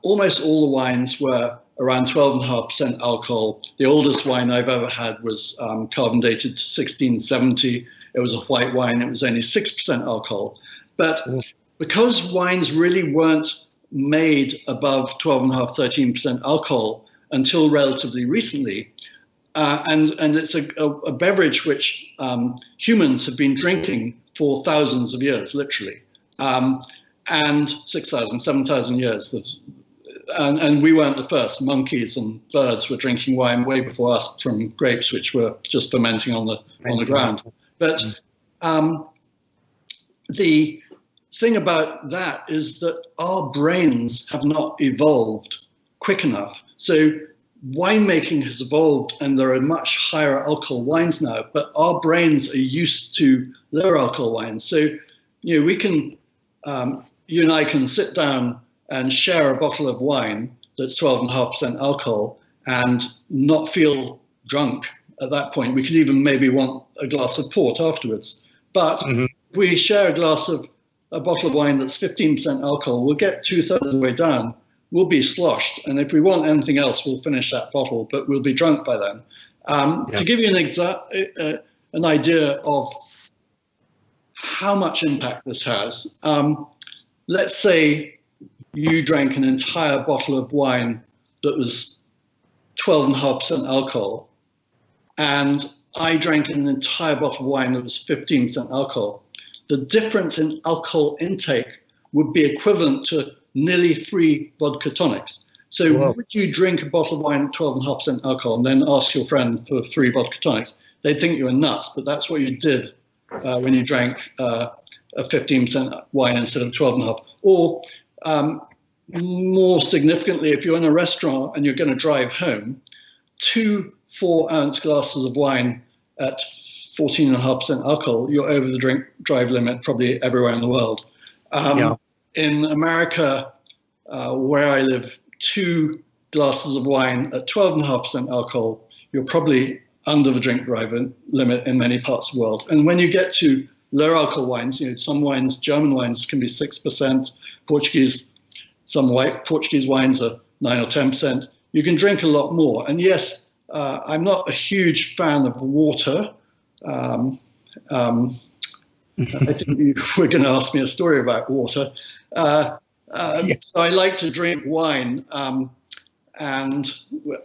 almost all the wines were around 12.5% alcohol. The oldest wine I've ever had was carbon dated to 1670. It was a white wine. It was only 6% alcohol. But because wines really weren't made above 12.5%, 13% alcohol until relatively recently, and it's a beverage which humans have been drinking for thousands of years, literally, and 6,000, 7,000 years. And we weren't the first. Monkeys and birds were drinking wine way before us from grapes, which were just fermenting on the ground. But the thing about that is that our brains have not evolved quick enough. So winemaking has evolved, and there are much higher alcohol wines now, but our brains are used to lower alcohol wines. So, we can, you and I can sit down and share a bottle of wine that's 12.5% alcohol and not feel drunk at that point. We could even maybe want a glass of port afterwards. But if we share a bottle of wine that's 15% alcohol, we'll get 2/3 of the way down. We'll be sloshed. And if we want anything else, we'll finish that bottle, but we'll be drunk by then. To give you an idea of how much impact this has, let's say you drank an entire bottle of wine that was 12.5% alcohol, and I drank an entire bottle of wine that was 15% alcohol. The difference in alcohol intake would be equivalent to nearly 3 vodka tonics. So Whoa. would you drink a bottle of wine at 12.5% alcohol and then ask your friend for 3 vodka tonics? They'd think you were nuts, but that's what you did when you drank a 15% wine instead of 12.5. Or more significantly, if you're in a restaurant and you're going to drive home, 2 4-ounce glasses of wine at 14.5% alcohol, you're over the drive limit probably everywhere in the world. In America, where I live, 2 glasses of wine at 12.5% alcohol, you're probably under the drive limit in many parts of the world. And when you get to lower alcohol wines, some wines, German wines can be 6%, Portuguese wines are 9 or 10%. You can drink a lot more. And yes, I'm not a huge fan of water. I think you were going to ask me a story about water. So I like to drink wine, and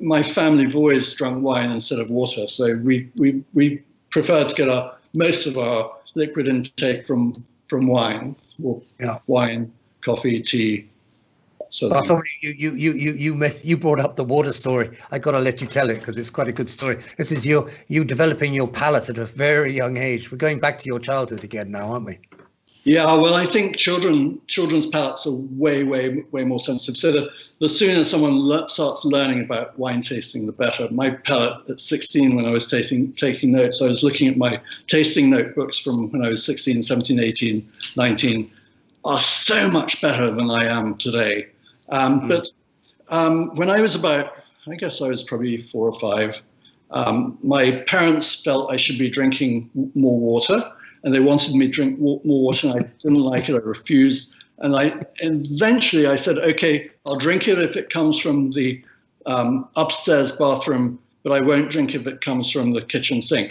my family have always drunk wine instead of water. So we prefer to get most of our liquid intake from wine, or wine, coffee, tea. So sorry, you brought up the water story. I got to let you tell it because it's quite a good story. This is you developing your palate at a very young age. We're going back to your childhood again now, aren't we? Yeah, well, I think children's palates are way more sensitive. So the sooner someone starts learning about wine tasting, the better. My palate at 16, when I was taking notes, I was looking at my tasting notebooks from when I was 16, 17, 18, 19, are so much better than I am today. But when I was I guess I was probably 4 or 5, my parents felt I should be drinking more water, and they wanted me to drink more water, and I didn't like it. I refused. And eventually I said, okay, I'll drink it if it comes from the upstairs bathroom, but I won't drink if it comes from the kitchen sink.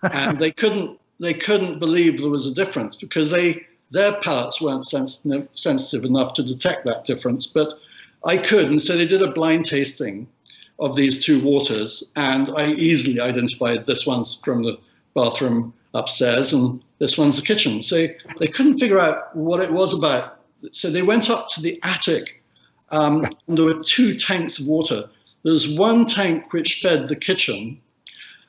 And they couldn't believe there was a difference, because their palates weren't sensitive enough to detect that difference, but I could. And so they did a blind tasting of these 2 waters, and I easily identified this one's from the bathroom upstairs and this one's the kitchen. So they couldn't figure out what it was about. So they went up to the attic, and there were 2 tanks of water. There's one tank which fed the kitchen,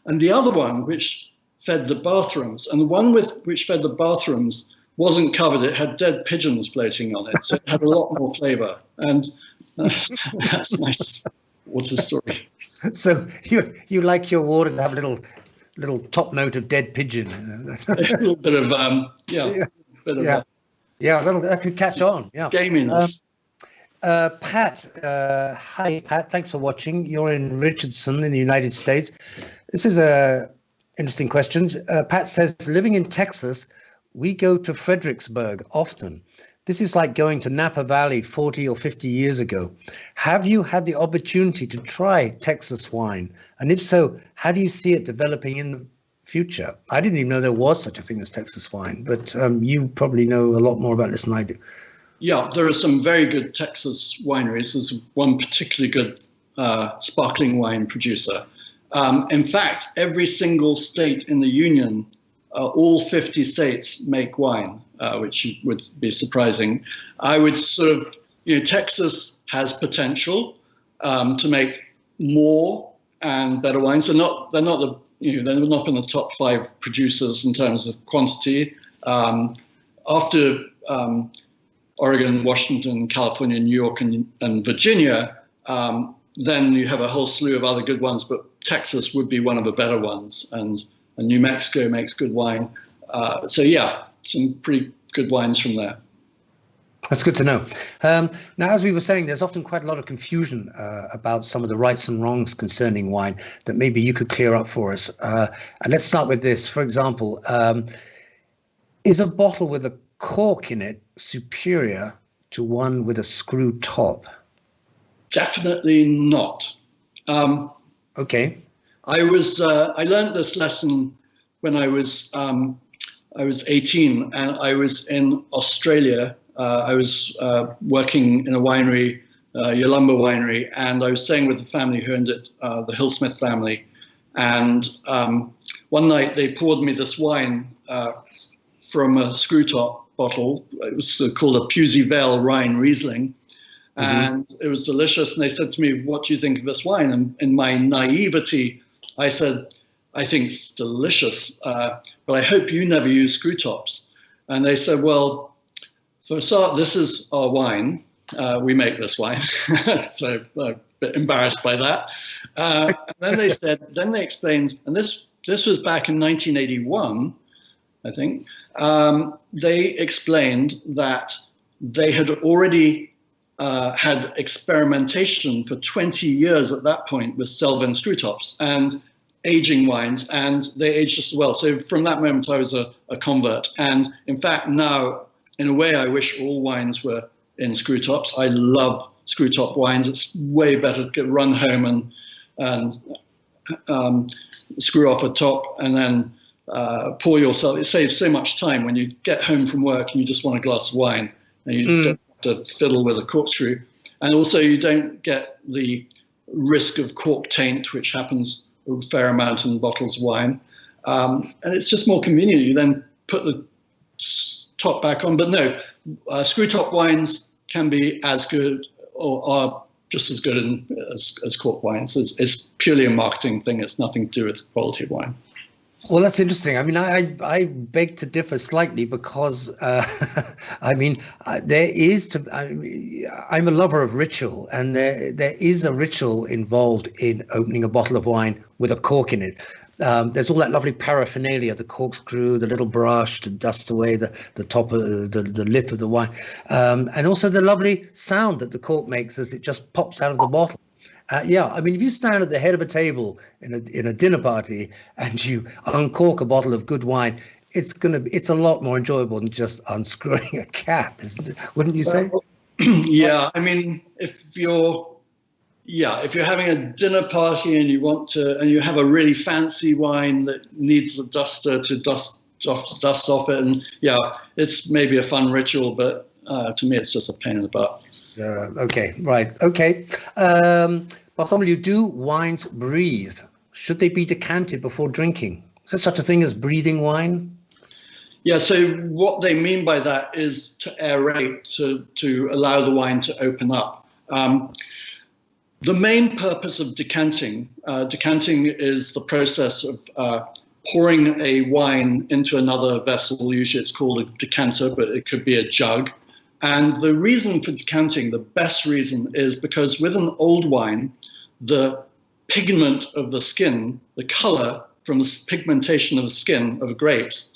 and the other one which fed the bathrooms. And the one which fed the bathrooms wasn't covered. It had dead pigeons floating on it, so it had a lot more flavor. And that's my water story. So you like your water to have a little top note of dead pigeon. A little bit of that could catch on. Yeah, gaminess. Pat, hi Pat, thanks for watching. You're in Richardson in the United States. This is a interesting question. Pat says, living in Texas, we go to Fredericksburg often. This is like going to Napa Valley 40 or 50 years ago. Have you had the opportunity to try Texas wine? And if so, how do you see it developing in the future? I didn't even know there was such a thing as Texas wine, but you probably know a lot more about this than I do. Yeah, there are some very good Texas wineries. There's one particularly good sparkling wine producer. In fact, every single state in the Union, all 50 states make wine, which would be surprising. I would Texas has potential to make more and better wines. They're not in the top 5 producers in terms of quantity. After Oregon, Washington, California, New York, and Virginia, then you have a whole slew of other good ones, but Texas would be one of the better ones, and New Mexico makes good wine. So yeah, some pretty good wines from there. That's good to know. Now, as we were saying, there's often quite a lot of confusion about some of the rights and wrongs concerning wine that maybe you could clear up for us. And let's start with this. For example, is a bottle with a cork in it superior to one with a screw top? Definitely not. Okay. I learned this lesson when I was 18, and I was in Australia. I was working in a winery, Yalumba winery, and I was staying with the family who owned it, the Hillsmith family. And one night they poured me this wine from a screw top bottle. It was called a Pusey Vale Rhine Riesling. And it was delicious. And they said to me, "What do you think of this wine?" And in my naivety, I said, "I think it's delicious, but I hope you never use screw tops." And they said, "Well, for a start, this is our wine. We make this wine." So a bit embarrassed by that. And then they explained, and this was back in 1981, I think. They explained that they had already had experimentation for 20 years at that point with Selvin screw tops and aging wines, and they aged just as well. So from that moment, I was a convert. And in fact, now, in a way, I wish all wines were in screw tops. I love screw top wines. It's way better to run home and screw off a top and then pour yourself. It saves so much time when you get home from work and you just want a glass of wine and you don't have to fiddle with a corkscrew. And also you don't get the risk of cork taint, which happens a fair amount in bottles of wine. And it's just more convenient. You then put the top back on. But no, screw top wines can be as good or are just as good as cork wines. It's purely a marketing thing. It's nothing to do with quality of wine. Well, that's interesting. I mean, I beg to differ slightly because, I mean, I'm a lover of ritual, and there is a ritual involved in opening a bottle of wine with a cork in it. There's all that lovely paraphernalia, the corkscrew, the little brush to dust away the top of the lip of the wine, and also the lovely sound that the cork makes as it just pops out of the bottle. Yeah, I mean, if you stand at the head of a table in a dinner party and you uncork a bottle of good wine, it's a lot more enjoyable than just unscrewing a cap, isn't it? Wouldn't you say? Yeah, I mean, if you're having a dinner party and you have a really fancy wine that needs a duster to dust off it, and yeah, it's maybe a fun ritual, but to me, it's just a pain in the butt. Okay, right. Okay. Bartholomew, do wines breathe? Should they be decanted before drinking? Is there such a thing as breathing wine? Yeah, so what they mean by that is to aerate, to allow the wine to open up. The main purpose of decanting is the process of pouring a wine into another vessel. Usually it's called a decanter, but it could be a jug. And the reason for decanting, the best reason, is because with an old wine, the pigment of the skin, the color from the pigmentation of the skin of grapes,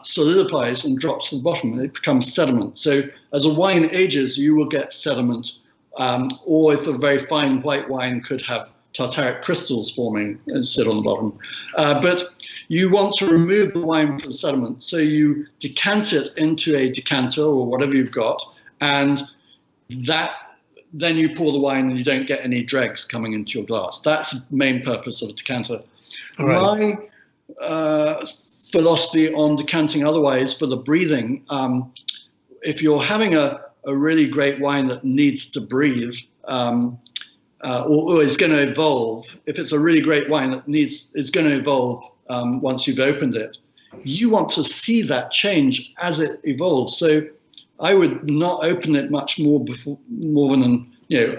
solidifies and drops to the bottom, and it becomes sediment. So as a wine ages, you will get sediment, or if a very fine white wine could have tartaric crystals forming and sit on the bottom. But you want to remove the wine from the sediment, so you decant it into a decanter or whatever you've got, and then you pour the wine and you don't get any dregs coming into your glass. That's the main purpose of a decanter. Right. My philosophy on decanting otherwise for the breathing, if you're having a really great wine that needs to breathe, or is going to evolve, if it's a really great wine that is going to evolve once you've opened it, you want to see that change as it evolves. So I would not open it much more than,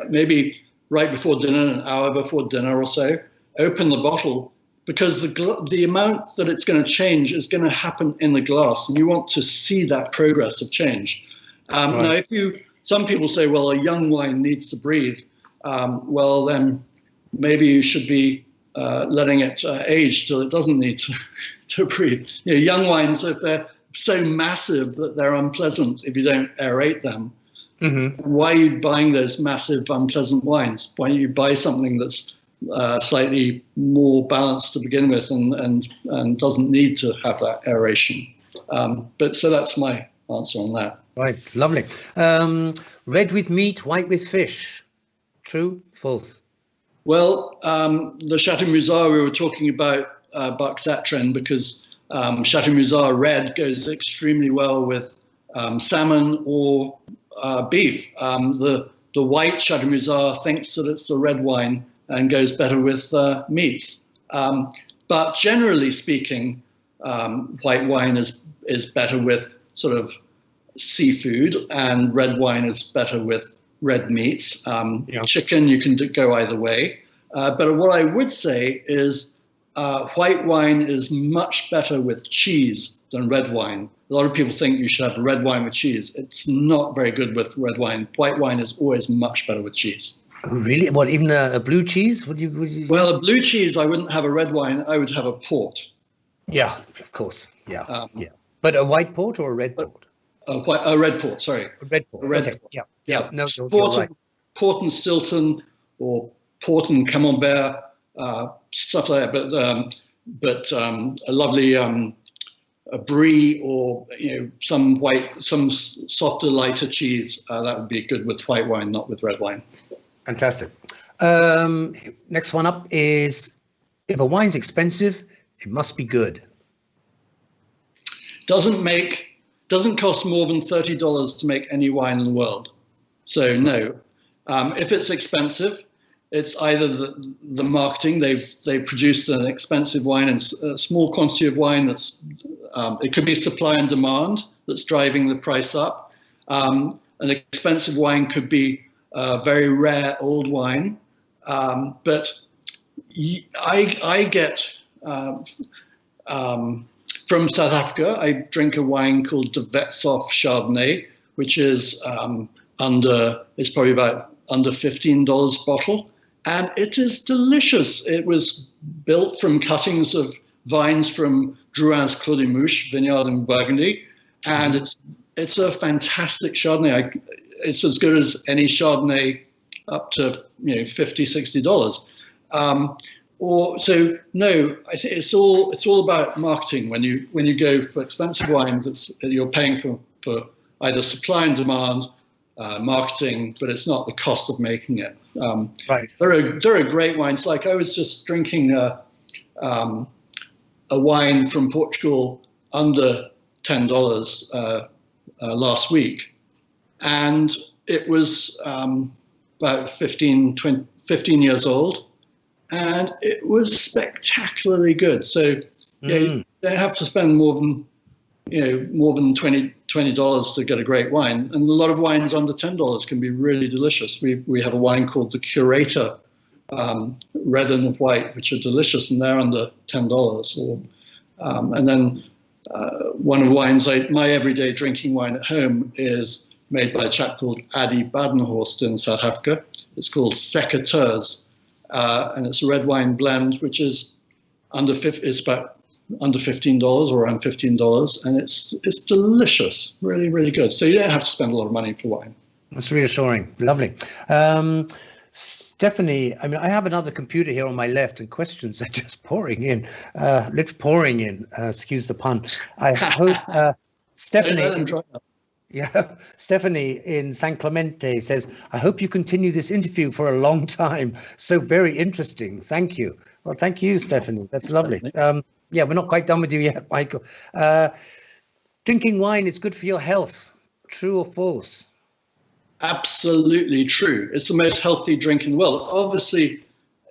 maybe right before dinner, an hour before dinner or so, open the bottle, because the amount that it's going to change is going to happen in the glass, and you want to see that progress of change. Right. Now, some people say, well, a young wine needs to breathe. Well, then maybe you should be letting it age till it doesn't need to breathe. Young wines, if they're so massive that they're unpleasant if you don't aerate them, why are you buying those massive unpleasant wines? Why don't you buy something that's slightly more balanced to begin with and doesn't need to have that aeration? But so that's my answer on that. Right, lovely. Red with meat, white with fish. True, false? Well, the Chateau Musard, we were talking about Buck Zatren, because Chateau Musard red goes extremely well with salmon or beef. The white Chateau Musard thinks that it's the red wine and goes better with meats. But generally speaking, white wine is better with sort of seafood, and red wine is better with red meats. Chicken, you can go either way. But what I would say is white wine is much better with cheese than red wine. A lot of people think you should have red wine with cheese. It's not very good with red wine. White wine is always much better with cheese. Really? What, even a blue cheese? Would you? Well, a blue cheese, I wouldn't have a red wine. I would have a port. Yeah, of course. Yeah, yeah. But a white port or a red port? A red port. Sorry. A red port. Okay. Port. Yeah. No, Port and Stilton, or port and Camembert, stuff like that. But a lovely a brie, or some softer, lighter cheese, that would be good with white wine, not with red wine. Fantastic. Next one up is, if a wine's expensive, it must be good. Doesn't cost more than $30 to make any wine in the world. So no. If it's expensive, it's either the marketing. They've produced an expensive wine and a small quantity of wine that's it could be supply and demand that's driving the price up. An expensive wine could be very rare old wine, but I get from South Africa. I drink a wine called De Wetsoff Chardonnay, which is it's probably about under $15 a bottle, and it is delicious. It was built from cuttings of vines from Drouhin's Clos des Mouches vineyard in Burgundy, and it's a fantastic Chardonnay. It's as good as any Chardonnay up to $50-$60. So no, I think it's all about marketing. When you go for expensive wines, you're paying for either supply and demand, marketing, but it's not the cost of making it. Right. There are great wines. Like I was just drinking a wine from Portugal under $10 last week, and it was about 15 years old, and it was spectacularly good. So you don't have to spend more than $20 to get a great wine, and a lot of wines under $10 can be really delicious. We have a wine called the Curator, red and white, which are delicious, and they're under $10. And then one of the wines, my everyday drinking wine at home, is made by a chap called Adi Badenhorst in South Africa. It's called Secateurs, and it's a red wine blend, which is it's about under $15 or around $15, and it's delicious, really, really good. So you don't have to spend a lot of money for wine. That's reassuring. Lovely. Stephanie, I mean, I have another computer here on my left, and questions are just pouring in, excuse the pun. I hope Stephanie. Yeah, Stephanie in San Clemente says, I hope you continue this interview for a long time. So very interesting. Thank you. Well, thank you, Stephanie. That's lovely. Yeah, we're not quite done with you yet, Michael. Drinking wine is good for your health. True or false? Absolutely true. It's the most healthy drink in the world. Obviously,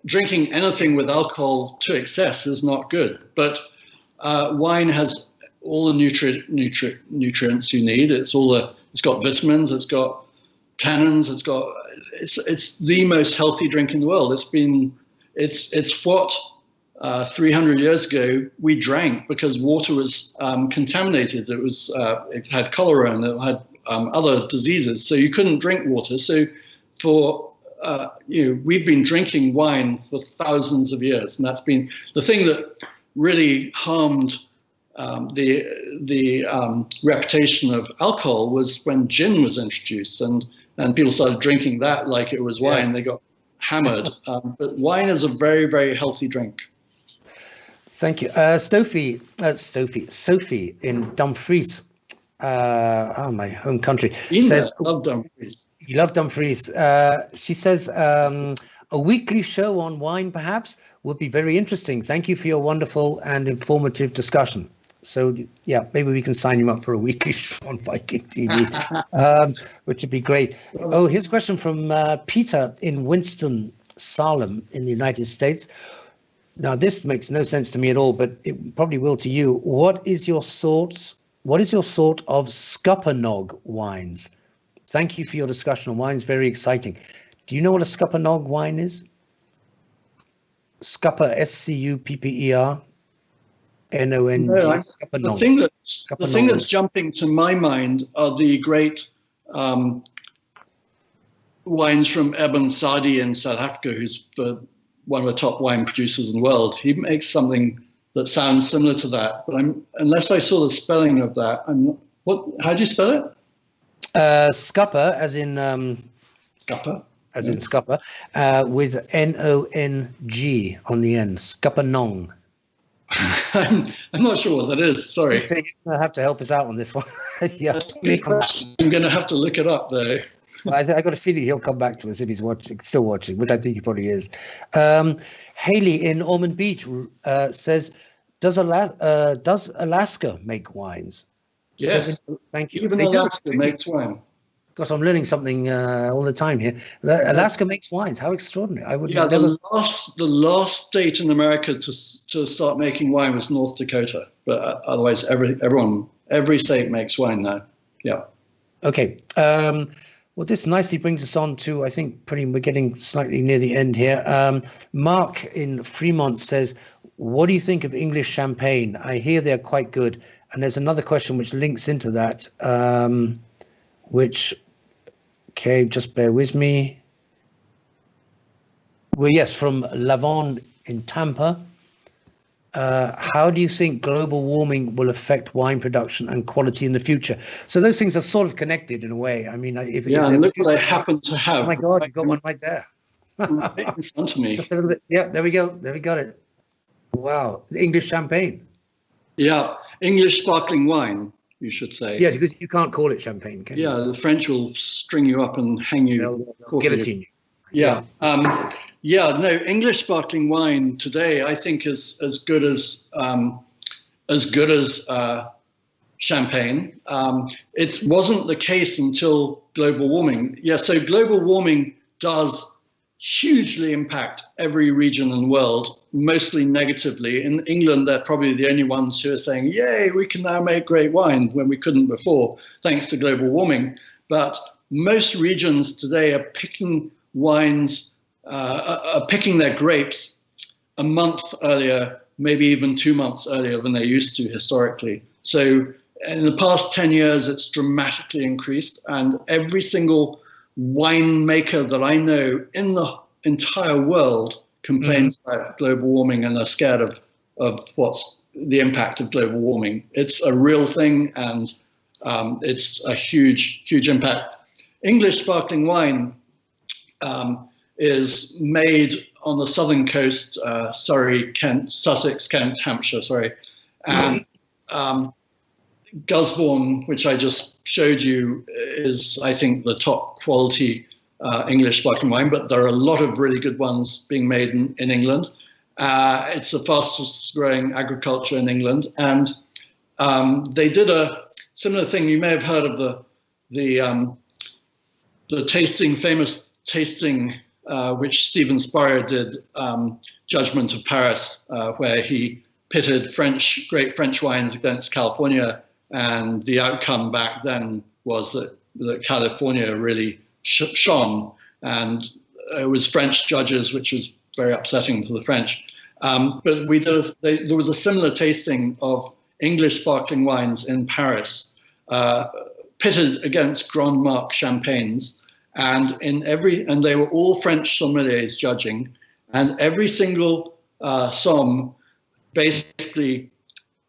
drinking anything with alcohol to excess is not good, but wine has all the nutrients you need. It's got vitamins, it's got tannins, it's the most healthy drink in the world. It's what 300 years ago we drank because water was contaminated. It had cholera and it had other diseases, so you couldn't drink water. So we've been drinking wine for thousands of years, and that's been the thing that really harmed the reputation of alcohol was when gin was introduced, and people started drinking that like it was wine. Yes. They got hammered. But wine is a very, very healthy drink. Thank you. Sophie in Dumfries, my home country, says, love Dumfries. You love Dumfries. She says, a weekly show on wine perhaps would be very interesting. Thank you for your wonderful and informative discussion. So yeah, maybe we can sign you up for a weekly show on Viking.TV, which would be great. Oh, here's a question from Peter in Winston-Salem in the United States. Now, this makes no sense to me at all, but it probably will to you. What is your sort of Scuppernong wines? Thank you for your discussion on wines. Very exciting. Do you know what a Scuppernong wine is? Scupper, Scupper. Nong. No, the thing that's jumping to my mind are the great wines from Eben Sadi in South Africa, who's one of the top wine producers in the world. He makes something that sounds similar to that, but unless I saw the spelling of that, how do you spell it? Scupper, as in Scupper. As in Scupper, with Nong on the end. Scuppernong. I'm not sure what that is. Sorry. You'll have to help us out on this one. Yeah. I'm going to have to look it up, though. I got a feeling he'll come back to us if he's still watching, which I think he probably is. Haley in Ormond Beach says, "Does Alaska make wines?" Yes. So, thank you. Even Alaska makes wine. Gosh, I'm learning something all the time here. Alaska makes wines. How extraordinary! I would never. The last state in America to start making wine was North Dakota, but otherwise every state makes wine now. Yeah. Okay. Well, this nicely brings us on to, I think, we're getting slightly near the end here. Mark in Fremont says, "What do you think of English champagne? I hear they're quite good." And there's another question which links into that. Okay, just bear with me. Well, yes, from Lavon in Tampa. How do you think global warming will affect wine production and quality in the future? So those things are sort of connected in a way. I mean, if look what I happen to have. Oh my God, you've got one right there. Right in front of me. Just a little bit. Yeah, there we go. There we got it. Wow, the English champagne. Yeah, English sparkling wine, you should say. Yeah, because you can't call it champagne, can you? Yeah, the French will string you up and hang you. Guillotine you. Yeah. No, English sparkling wine today, I think, is as good as champagne. It wasn't the case until global warming. Yeah, so global warming does hugely impact every region in the world, mostly negatively. In England, they're probably the only ones who are saying, "Yay, we can now make great wine," when we couldn't before, thanks to global warming. But most regions today are picking picking their grapes a month earlier, maybe even 2 months earlier than they used to historically. So in the past 10 years, it's dramatically increased, and every single winemaker that I know in the entire world complains about global warming and are scared of what's the impact of global warming. It's a real thing, and it's a huge, huge impact. English sparkling wine is made on the southern coast, Surrey, Kent, Sussex, Kent, Hampshire, and Gusbourne, which I just showed you, is, I think, the top quality English sparkling wine, but there are a lot of really good ones being made in England. It's the fastest growing agriculture in England, and they did a similar thing. You may have heard of the famous tasting, which Stephen Spurrier did, Judgment of Paris, where he pitted great French wines against California, and the outcome back then was that California really shone, and it was French judges, which was very upsetting for the French. But there was a similar tasting of English sparkling wines in Paris, pitted against Grand Marque champagnes, and they were all French sommeliers judging, and every single somm basically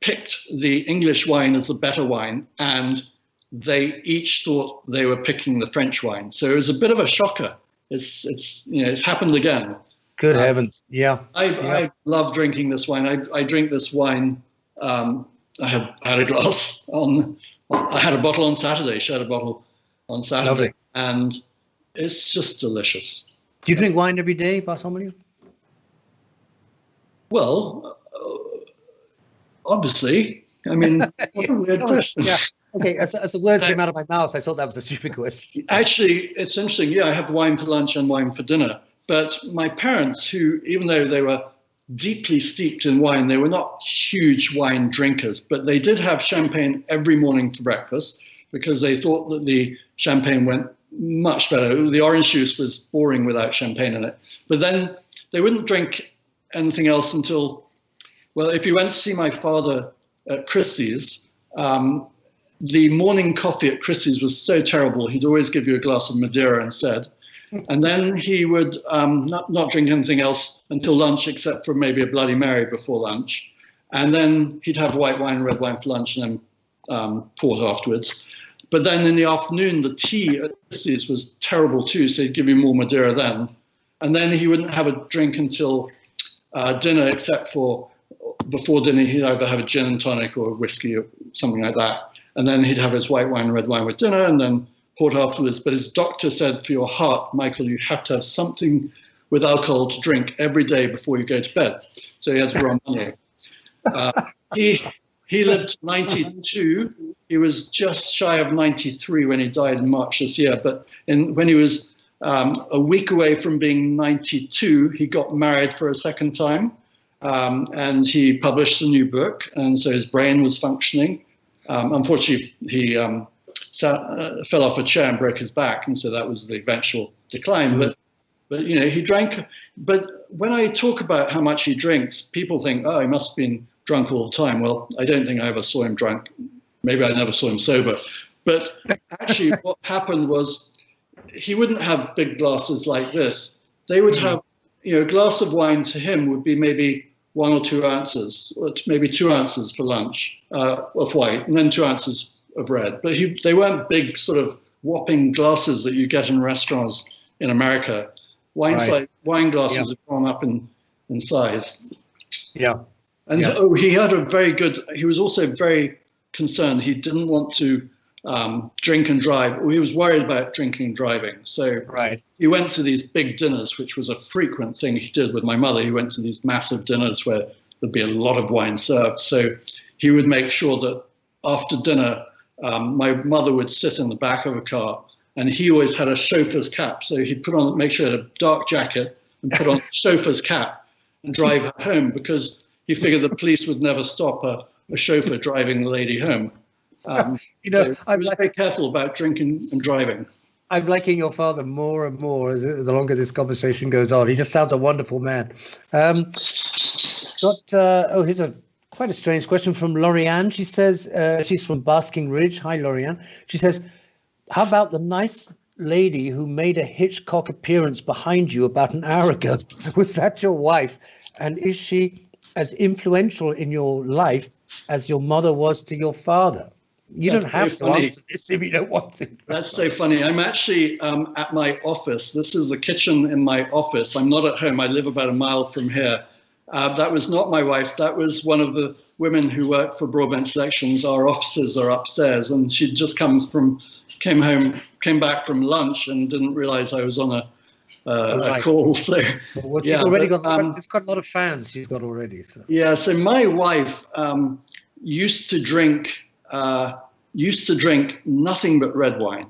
picked the English wine as the better wine, and they each thought they were picking the French wine. So it was a bit of a shocker. It's happened again. Good heavens! Yeah, I love drinking this wine. I drink this wine. I had a glass on. I had a bottle on Saturday. Shared a bottle on Saturday, lovely. And it's just delicious. Do you drink wine every day, Bartholomew? Well, obviously. I mean, what a weird question. Yeah. Okay, as the words came out of my mouth, I thought that was a stupid question. Actually, it's interesting. Yeah, I have wine for lunch and wine for dinner. But my parents, who, even though they were deeply steeped in wine. They were not huge wine drinkers, but they did have champagne every morning for breakfast because they thought that the champagne went much better. The orange juice was boring without champagne in it. But then they wouldn't drink anything else until, well, if you went to see my father at Christie's, the morning coffee at Christie's was so terrible. He'd always give you a glass of Madeira instead. And then he would not drink anything else until lunch, except for maybe a Bloody Mary before lunch. And then he'd have white wine, red wine for lunch, and then port afterwards. But then in the afternoon, the tea at Christie's was terrible too, so he'd give you more Madeira then. And then he wouldn't have a drink until dinner, except for before dinner, he'd either have a gin and tonic or a whiskey or something like that. And then he'd have his white wine, red wine with dinner, and then port afterwards. But his doctor said, for your heart, Michael, you have to have something with alcohol to drink every day before you go to bed. So he has Romagné. He lived 92. He was just shy of 93 when he died in March this year. But when he was a week away from being 92, he got married for a second time. And he published a new book. And so his brain was functioning. Unfortunately, he fell off a chair and broke his back. And so that was the eventual decline. But you know, he drank. But when I talk about how much he drinks, people think, oh, he must have been drunk all the time. Well, I don't think I ever saw him drunk. Maybe I never saw him sober. But actually what happened was he wouldn't have big glasses like this. They would have, you know, a glass of wine to him would be maybe 1 or 2 ounces, or maybe 2 ounces for lunch of white, and then 2 ounces of red. But they weren't big sort of whopping glasses that you get in restaurants in America. Wine glasses have gone up in size. Yeah. And he was also very concerned. He didn't want to drink and drive. He was worried about drinking and driving. So he went to these big dinners, which was a frequent thing he did with my mother. He went to these massive dinners where there'd be a lot of wine served. So he would make sure that after dinner, my mother would sit in the back of a car, and he always had a chauffeur's cap. So he'd make sure he had a dark jacket and put on a chauffeur's cap and drive her home, because he figured the police would never stop a chauffeur driving the lady home. You know, so I was very careful about drinking and driving. I'm liking your father more and more the longer this conversation goes on. He just sounds a wonderful man. Here's quite a strange question from Lorianne. She says, she's from Basking Ridge. Hi, Lorianne. She says, how about the nice lady who made a Hitchcock appearance behind you about an hour ago? Was that your wife? And is she as influential in your life as your mother was to your father? You don't have to answer this if you don't want to. That's so funny. I'm actually at my office. This is the kitchen in my office. I'm not at home. I live about a mile from here. That was not my wife. That was one of the women who worked for Broadbent Selections. Our offices are upstairs, and she just came back from lunch and didn't realize I was on a call. So she's already got. It's got a lot of fans. She's got already. So. Yeah. So my wife used to drink nothing but red wine,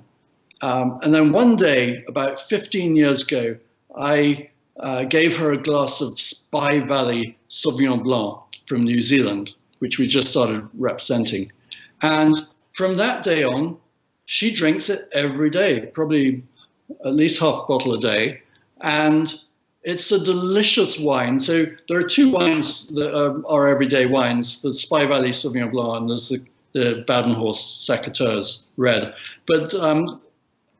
and then one day, about 15 years ago, I gave her a glass of Spy Valley Sauvignon Blanc from New Zealand, which we just started representing, and from that day on, she drinks it every day, probably at least half a bottle a day, and it's a delicious wine. So there are 2 wines that are everyday wines: the Spy Valley Sauvignon Blanc, and there's the Badenhorst Secateurs Red. But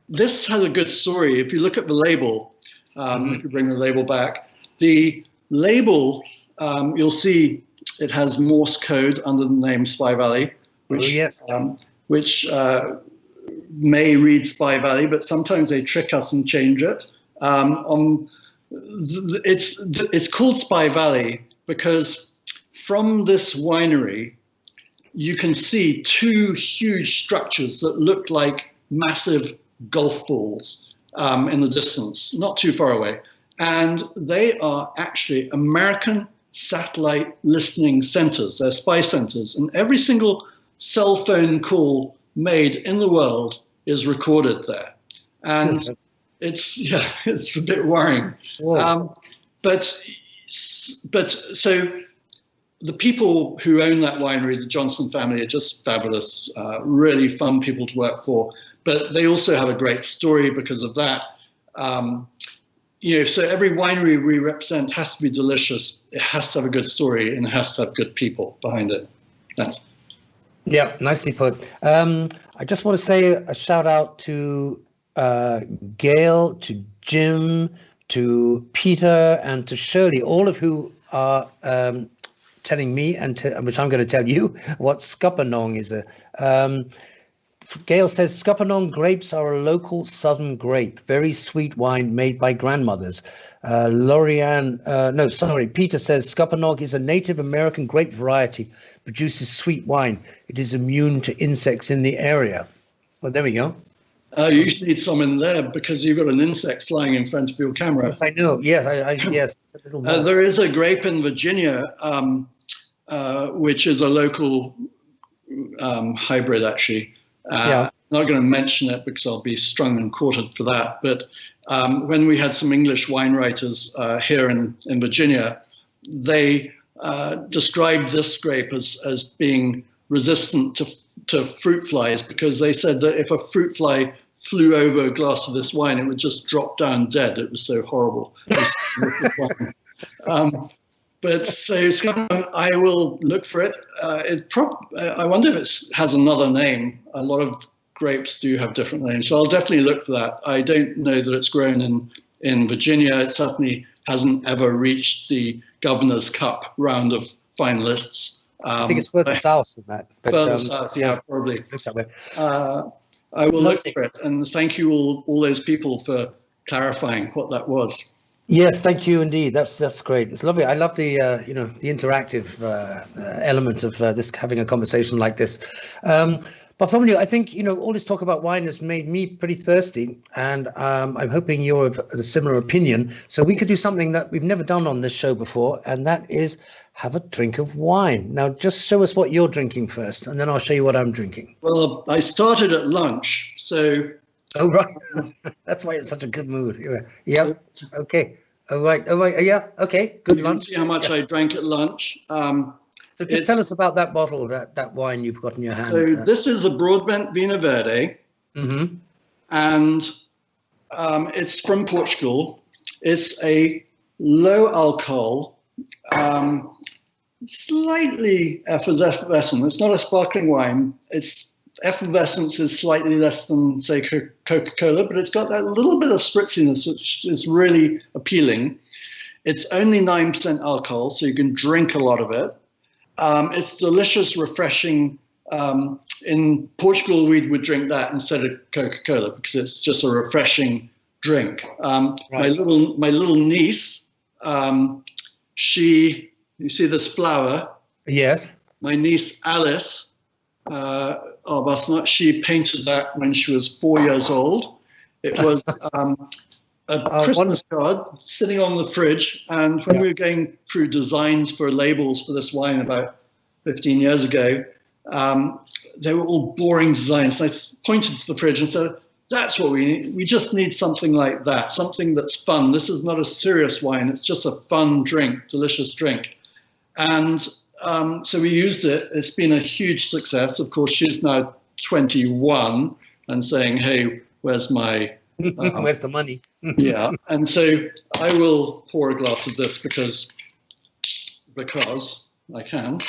this has a good story. If you look at the label, if you bring the label back, the label, you'll see it has Morse code under the name Spy Valley, which may read Spy Valley, but sometimes they trick us and change it. It's called Spy Valley because from this winery, you can see 2 huge structures that look like massive golf balls in the distance, not too far away. And they are actually American satellite listening centers. They're spy centers. And every single cell phone call made in the world is recorded there. And it's a bit worrying. But But so the people who own that winery, the Johnson family, are just fabulous, really fun people to work for. But they also have a great story because of that. So every winery we represent has to be delicious. It has to have a good story, and it has to have good people behind it. Thanks. Yeah, nicely put. I just want to say a shout out to Gail, to Jim, to Peter, and to Shirley, all of who are telling me, which I'm going to tell you, what Scuppernong is. Gail says, Scuppernong grapes are a local southern grape, very sweet wine made by grandmothers. Peter says, Scuppernong is a Native American grape variety, produces sweet wine. It is immune to insects in the area. Well, there we go. You should need some in there because you've got an insect flying in front of your camera. Yes, I know. Yes, yes. There is a grape in Virginia, which is a local hybrid, actually. I'm not going to mention it because I'll be strung and quartered for that. But when we had some English wine writers here in Virginia, they described this grape as being resistant to fruit flies because they said that if a fruit fly flew over a glass of this wine, it would just drop down dead. It was so horrible. But so I will look for it. I wonder if it has another name. A lot of grapes do have different names, so I'll definitely look for that. I don't know that it's grown in Virginia. It certainly hasn't ever reached the Governor's Cup round of finalists. I think it's further south than that. But, further south, yeah, probably. Looks that way. I will look for it, and thank you all those people for clarifying what that was. Yes, thank you indeed. That's great. It's lovely. I love the the interactive element of this, having a conversation like this. Bartholomew, I think all this talk about wine has made me pretty thirsty, and I'm hoping you're of a similar opinion. So we could do something that we've never done on this show before, and that is have a drink of wine. Now, just show us what you're drinking first, and then I'll show you what I'm drinking. Well, I started at lunch, so. Oh, right. That's why it's such a good mood. Yeah. Okay. All right. Yeah. Okay. Good lunch. You can see how much I drank at lunch. So just tell us about that bottle, that wine you've got in your hand. So this is a Broadbent Vinho Verde. Mm-hmm. And it's from Portugal. It's a low alcohol, slightly effervescent. It's not a sparkling wine. Its effervescence is slightly less than, say, Coca-Cola, but it's got that little bit of spritziness, which is really appealing. It's only 9% alcohol, so you can drink a lot of it. It's delicious, refreshing. In Portugal, we would drink that instead of Coca-Cola because it's just a refreshing drink. Right. My little niece, you see this flower? Yes. My niece Alice, she painted that when she was 4 years old. It was a Christmas card sitting on the fridge, and when we were going through designs for labels for this wine about 15 years ago, they were all boring designs. I pointed to the fridge and said, that's what we need. We just need something like that, something that's fun. This is not a serious wine. It's just a fun drink, delicious drink. And so we used it. It's been a huge success. Of course, she's now 21 and saying, hey, where's my... where's the money? Yeah, and so I will pour a glass of this because I can.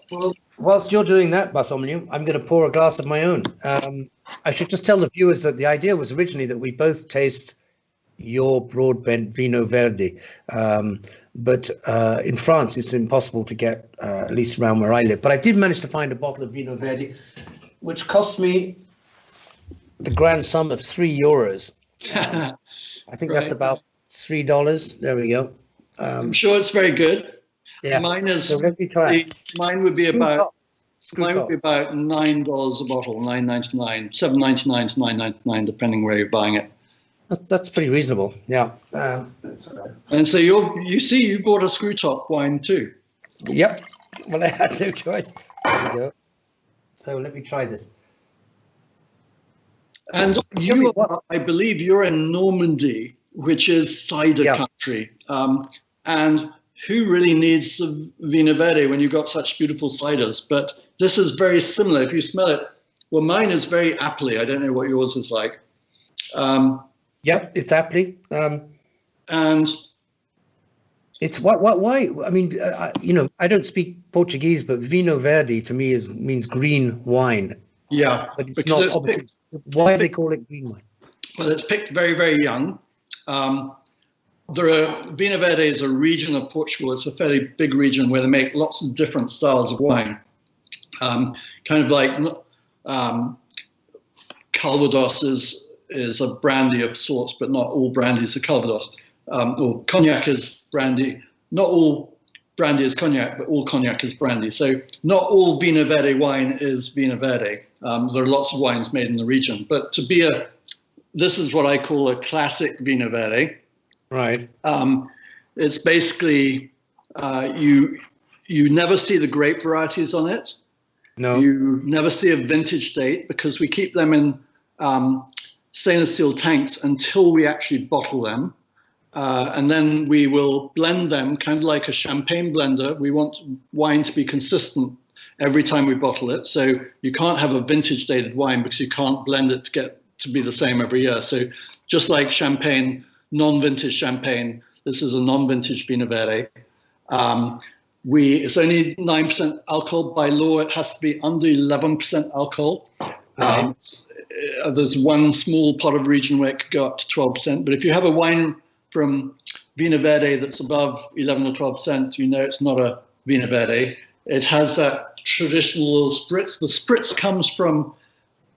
Well, whilst you're doing that, Bartholomew, I'm going to pour a glass of my own. I should just tell the viewers that the idea was originally that we both taste your Broadbent Vinho Verde. But in France, it's impossible to get, at least around where I live. But I did manage to find a bottle of Vinho Verde, which cost me the grand sum of €3. I think that's about $3. There we go. I'm sure it's very good. Yeah. Mine is. So let me try. Mine would be about $9 a bottle, $9.99, $7.99 to $9.99, depending where you're buying it. That's pretty reasonable. Yeah. And so you bought a screw top wine too. Yep. Well, I had no choice. There we go. So let me try this. And I believe you're in Normandy, which is cider country. And who really needs a Vino Verde when you've got such beautiful ciders? But this is very similar. If you smell it, well, mine is very appley. I don't know what yours is like. Yep, it's appley. And it's why? I mean, I don't speak Portuguese, but Vino Verde to me means green wine. Yeah, but it's not. Obviously, why they call it green wine? Well, it's picked very, very young. Vino Verde is a region of Portugal. It's a fairly big region where they make lots of different styles of wine. Kind of like Calvados is a brandy of sorts, but not all brandies are Calvados. Or cognac is brandy. Not all brandy is cognac, but all cognac is brandy. So not all Vino Verde wine is Vino Verde. There are lots of wines made in the region, but this is what I call a classic Vino Verde. Right. It's basically you never see the grape varieties on it. No. You never see a vintage date because we keep them in stainless steel tanks until we actually bottle them. And then we will blend them kind of like a champagne blender. We want wine to be consistent every time we bottle it. So you can't have a vintage dated wine because you can't blend it to get to be the same every year. So just like champagne, non-vintage champagne, this is a non-vintage Vino Verde. It's only 9% alcohol. By law, it has to be under 11% alcohol. There's one small pot of region where it could go up to 12%. But if you have a wine from Vino Verde that's above 11 or 12%, you know it's not a Vino Verde. It has that traditional little spritz. The spritz comes from,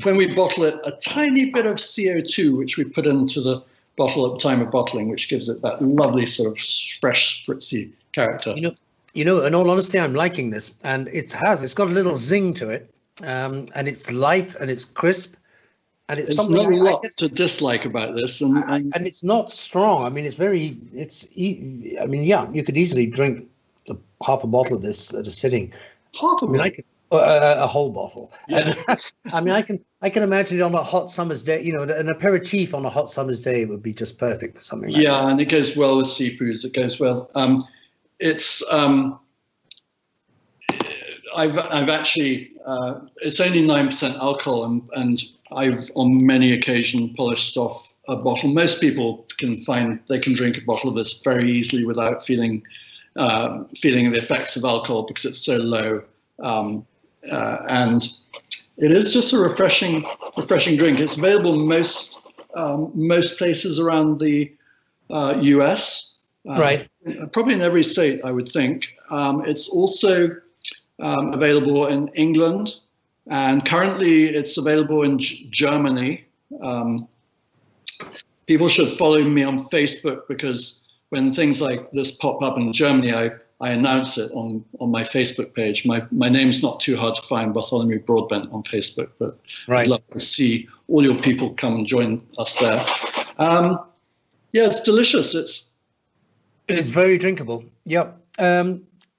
when we bottle it, a tiny bit of CO2, which we put into the bottle at the time of bottling, which gives it that lovely sort of fresh, spritzy character. In all honesty, I'm liking this, and it's got a little zing to it, and it's light and it's crisp, and it's something not a lot to dislike about this, and it's not strong. I mean, you could easily drink half a bottle of this at a sitting. Half a bottle. A whole bottle. Yeah. I mean, I can imagine it on a hot summer's day. An aperitif on a hot summer's day would be just perfect for something like that. Yeah, and it goes well with seafoods. It goes well. It's I've actually it's only 9% alcohol, and I've on many occasions polished off a bottle. Most people can drink a bottle of this very easily without feeling the effects of alcohol because it's so low. And it is just a refreshing drink. It's available most places around the US. Right. Probably in every state, I would think. It's also available in England, and currently it's available in Germany. People should follow me on Facebook because when things like this pop up in Germany, I announce it on my Facebook page. My name's not too hard to find, Bartholomew Broadbent on Facebook, but right. I'd love to see all your people come and join us there. Yeah, it's delicious. It is very drinkable. Yep.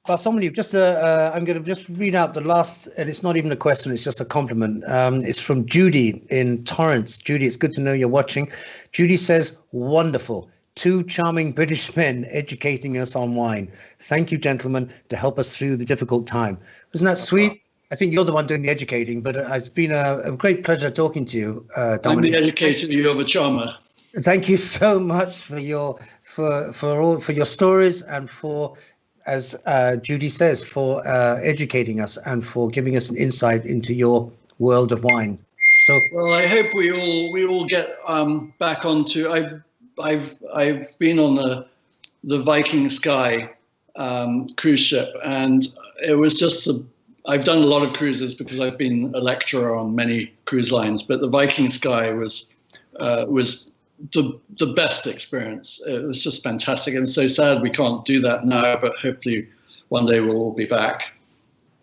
Bartholomew, I'm going to just read out the last, and it's not even a question, it's just a compliment. It's from Judy in Torrance. Judy, it's good to know you're watching. Judy says, wonderful. 2 charming British men educating us on wine. Thank you, gentlemen, to help us through the difficult time. Wasn't that sweet? I think you're the one doing the educating, but it's been a great pleasure talking to you, Dominic. I'm the educator, you're the charmer. Thank you so much for your stories and for, as Judy says, for educating us and for giving us an insight into your world of wine. So, well, I hope we all get back onto. I've been on the Viking Sky cruise ship, and it was just I've done a lot of cruises because I've been a lecturer on many cruise lines, but the Viking Sky was the best experience. It was just fantastic, and so sad we can't do that now, but hopefully one day we'll all be back.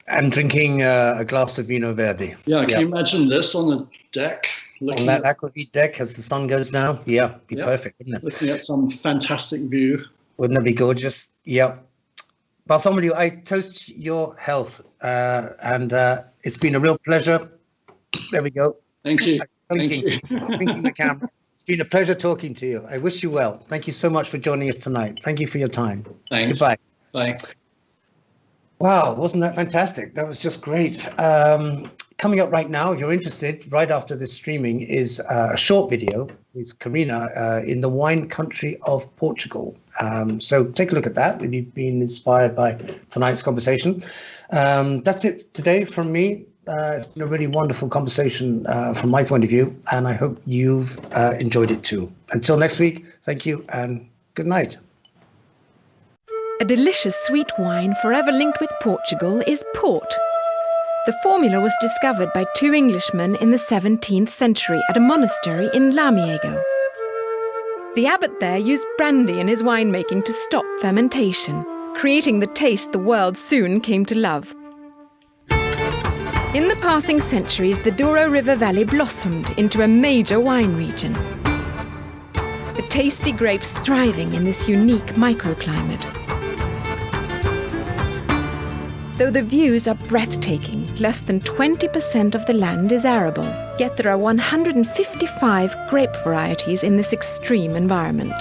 And drinking a glass of Vino Verde. Yeah, can you imagine this on the deck? On that aquavit deck as the sun goes down? Yeah, be perfect, wouldn't it? Looking at some fantastic view. Wouldn't that be gorgeous? Yeah. Bartholomew, I toast your health, and it's been a real pleasure. There we go. Thank you. Thinking the camera. It's been a pleasure talking to you. I wish you well. Thank you so much for joining us tonight. Thank you for your time. Thanks. Goodbye. Bye. Wow, wasn't that fantastic? That was just great. Coming up right now, if you're interested, right after this streaming is a short video with Karina in the wine country of Portugal. So take a look at that if you've been inspired by tonight's conversation. That's it today from me. It's been a really wonderful conversation from my point of view, and I hope you've enjoyed it too. Until next week, thank you and good night. A delicious sweet wine forever linked with Portugal is port. The formula was discovered by two Englishmen in the 17th century at a monastery in Lamiego. The abbot there used brandy in his winemaking to stop fermentation, creating the taste the world soon came to love. In the passing centuries, the Douro River Valley blossomed into a major wine region. The tasty grapes thriving in this unique microclimate. Though the views are breathtaking, less than 20% of the land is arable, yet there are 155 grape varieties in this extreme environment.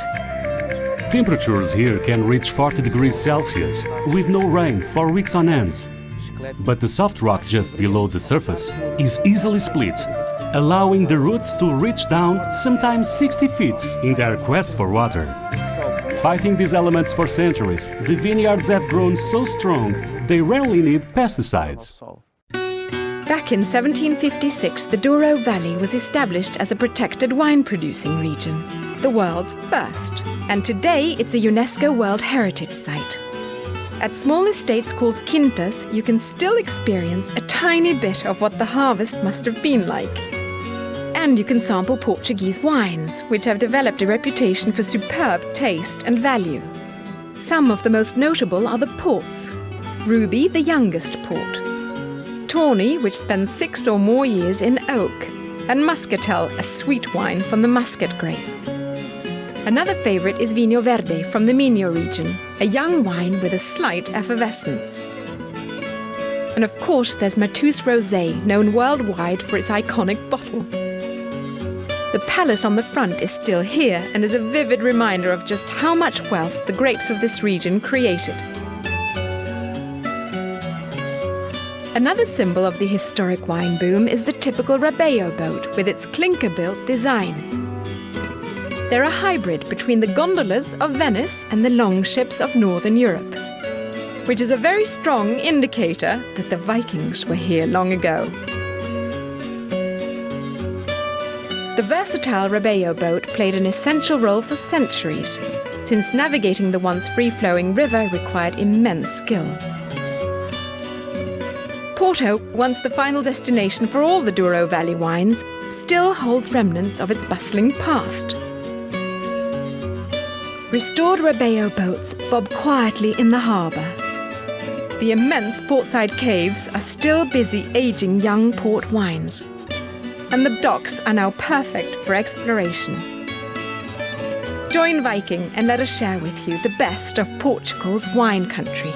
Temperatures here can reach 40 degrees Celsius, with no rain for weeks on end. But the soft rock just below the surface is easily split, allowing the roots to reach down sometimes 60 feet in their quest for water. Fighting these elements for centuries, the vineyards have grown so strong they rarely need pesticides. Back in 1756, the Douro Valley was established as a protected wine-producing region, the world's first. And today it's a UNESCO World Heritage Site. At small estates called quintas, you can still experience a tiny bit of what the harvest must have been like. And you can sample Portuguese wines, which have developed a reputation for superb taste and value. Some of the most notable are the ports. Ruby, the youngest port. Tawny, which spends 6 or more years in oak. And Muscatel, a sweet wine from the muscat grape. Another favourite is Vinho Verde from the Minho region, a young wine with a slight effervescence. And of course there's Mateus Rosé, known worldwide for its iconic bottle. The palace on the front is still here and is a vivid reminder of just how much wealth the grapes of this region created. Another symbol of the historic wine boom is the typical Rebello boat with its clinker-built design. They're a hybrid between the gondolas of Venice and the longships of Northern Europe, which is a very strong indicator that the Vikings were here long ago. The versatile Rebello boat played an essential role for centuries, since navigating the once free-flowing river required immense skill. Porto, once the final destination for all the Douro Valley wines, still holds remnants of its bustling past. Restored Rebello boats bob quietly in the harbour. The immense portside caves are still busy aging young port wines. And the docks are now perfect for exploration. Join Viking and let us share with you the best of Portugal's wine country.